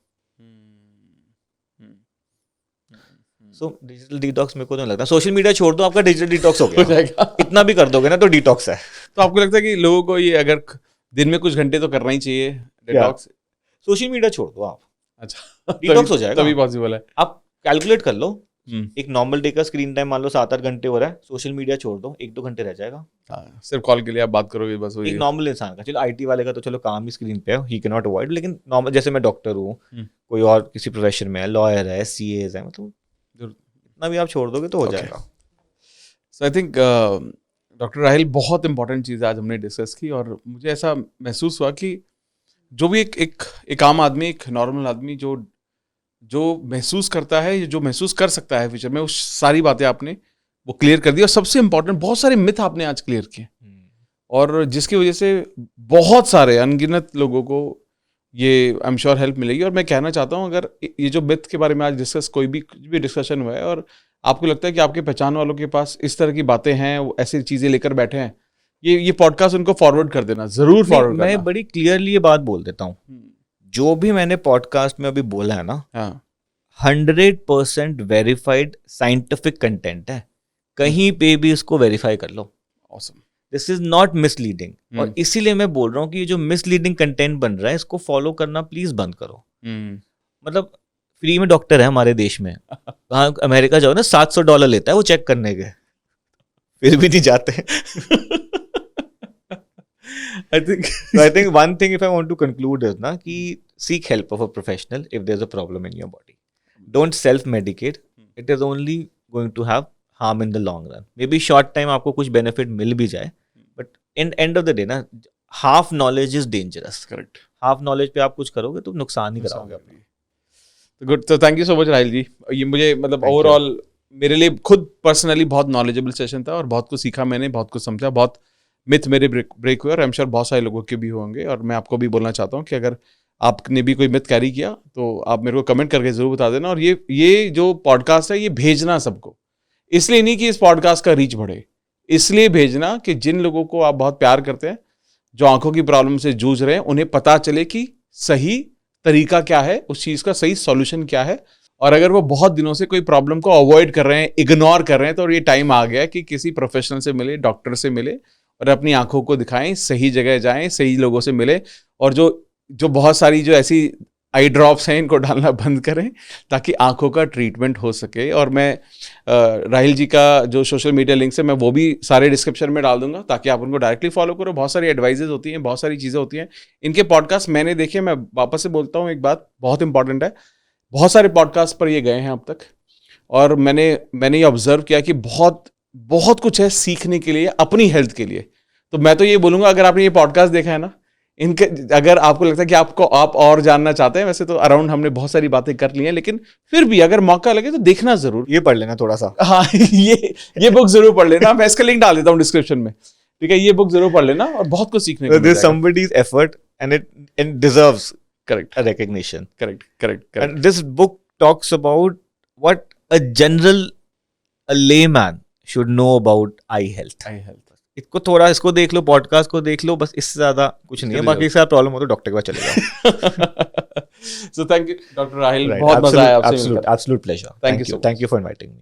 सो डिजिटल डिटॉक्स मेरे को तो नहीं लगता, सोशल मीडिया छोड़ दो आपका डिजिटल डिटॉक्स हो जाएगा। इतना भी कर दोगे ना तो डिटॉक्स है। तो आपको लगता है कि लोगों को ये अगर दिन में कुछ घंटे तो करना ही चाहिए डिटॉक्स? सोशल मीडिया छोड़ दो आप, अच्छा, डिटॉक्स हो जाएगा। तभी पॉसिबल है। आप कैलकुलेट कर लो, एक नॉर्मल डे का स्क्रीन टाइम मान लो 7-8 घंटे हो रहा है, सोशल मीडिया छोड़ दो 1-2 घंटे रह जाएगा। सिर्फ कॉल के लिए आप बात करोगे बस। एक नॉर्मल इंसान का, चलो आईटी वाले का तो चलो काम ही स्क्रीन पे है, ही कैन नॉट अवॉइड, लेकिन नॉर्मल जैसे मैं डॉक्टर हूँ, कोई और किसी प्रोफेशन में है, लॉयर है, सीएज है, मतलब इतना भी आप छोड़ दोगे तो हो जाएगा। सो आई थिंक डॉक्टर राहिल, बहुत इंपॉर्टेंट चीज़ आज हमने डिस्कस की, और मुझे ऐसा महसूस हुआ कि जो भी एक आम आदमी, एक नॉर्मल आदमी जो महसूस करता है, जो महसूस कर सकता है फ्यूचर में, वो सारी बातें आपने वो क्लियर कर दी। और सबसे इंपॉर्टेंट, बहुत सारे मिथ आपने आज क्लियर किए, और जिसकी वजह से बहुत सारे अनगिनत लोगों को ये आई एम श्योर हेल्प मिलेगी। और मैं कहना चाहता हूँ, अगर ये जो मिथ के बारे में आज डिस्कस कोई भी डिस्कशन हुआ है, और आपको लगता है कि आपके पहचान वालों के पास इस तरह की बातें हैं, वो ऐसी चीज़ें लेकर बैठे हैं, ये पॉडकास्ट उनको फॉरवर्ड कर देना, जरूर फॉरवर्ड करना। मैं बड़ी क्लियरली ये बात बोल देता हूँ, जो भी मैंने पॉडकास्ट में अभी बोला है ना, 100% वेरीफाइड साइंटिफिक कंटेंट है, कहीं पे भी इसको वेरीफाई कर लो। Awesome. This is not misleading. और इसीलिए मैं बोल रहा हूँ कि ये जो मिसलीडिंग कंटेंट बन रहा है, इसको फॉलो करना प्लीज बंद करो। मतलब फ्री में डॉक्टर है हमारे देश में, कहाँ अमेरिका जाओ ना, $700 लेता है वो चेक करने के, फिर भी नहीं जाते। I think one thing if I want to conclude is ना कि seek help of a professional if there's a problem in your body. Don't self-medicate. It is only going to have harm in the long run. Maybe short time आपको कुछ benefit मिल भी जाए, but in end of the day ना, half knowledge is dangerous. Correct. Half knowledge पे आप कुछ करोगे तो नुकसान ही कराओगे अपना। तो गुड, तो thank you so much Rahil ji. ये मुझे मतलब ओवरऑल मेरे लिए खुद पर्सनली बहुत नॉलेजेबल सेशन था, और बहुत कुछ सीखा मैंने, बहुत कुछ समझा, बहुत मिथ मेरे ब्रेक हुए, और आई एम श्योर बहुत सारे लोगों के भी होंगे। और मैं आपको भी बोलना चाहता हूँ कि अगर आपने भी कोई मिथ कैरी किया तो आप मेरे को कमेंट करके जरूर बता देना। और ये जो पॉडकास्ट है, ये भेजना सबको, इसलिए नहीं कि इस पॉडकास्ट का रीच बढ़े, इसलिए भेजना कि जिन लोगों को आप बहुत प्यार करते हैं, जो आंखों की प्रॉब्लम से जूझ रहे हैं, उन्हें पता चले कि सही तरीका क्या है, उस चीज़ का सही सॉल्यूशन क्या है। और अगर वो बहुत दिनों से कोई प्रॉब्लम को अवॉइड कर रहे हैं, इग्नोर कर रहे हैं, तो ये टाइम आ गया कि किसी प्रोफेशनल से मिले, डॉक्टर से मिले, और अपनी आंखों को दिखाएं, सही जगह जाएं, सही लोगों से मिले। और जो बहुत सारी जो ऐसी आई ड्रॉप्स हैं, इनको डालना बंद करें, ताकि आंखों का ट्रीटमेंट हो सके। और मैं राहिल जी का जो सोशल मीडिया लिंक्स है, मैं वो भी सारे डिस्क्रिप्शन में डाल दूंगा, ताकि आप उनको डायरेक्टली फॉलो करो। बहुत सारी एडवाइजेज होती हैं, बहुत सारी चीज़ें होती हैं, इनके पॉडकास्ट मैंने देखे। मैं वापस से बोलता हूँ, एक बात बहुत इंपॉर्टेंट है, बहुत सारे पॉडकास्ट पर ये गए हैं अब तक, और मैंने ये ऑब्जर्व किया कि बहुत कुछ है सीखने के लिए, अपनी हेल्थ के लिए। तो मैं तो ये बोलूँगा, अगर आपने ये पॉडकास्ट देखा है ना, इनके अगर आपको लगता है कि आप और जानना चाहते हैं, वैसे तो अराउंड हमने बहुत सारी बातें कर ली हैं, लेकिन फिर भी अगर मौका लगे तो देखना जरूर, ये पढ़ लेना थोड़ा सा। हाँ, ये बुक जरूर पढ़ लेना। मैं इसका लिंक डाल देता हूँ डिस्क्रिप्शन में, ठीक है? ये बुक जरूर पढ़ लेना, और बहुत कुछ सीखने को मिलेगा। This somebody's effort and it deserves correct a recognition. Correct. And this book talks about what a layman should know about eye health. इसको देख लो, पॉडकास्ट को देख लो, बस इससे ज्यादा कुछ नहीं है। बाकी इसका प्रॉब्लम हो तो डॉक्टर के पास चले जाओ। So thank you, Dr. Rahil. बहुत मजा आया आपसे मिलकर। Absolute pleasure. Thank you for inviting me.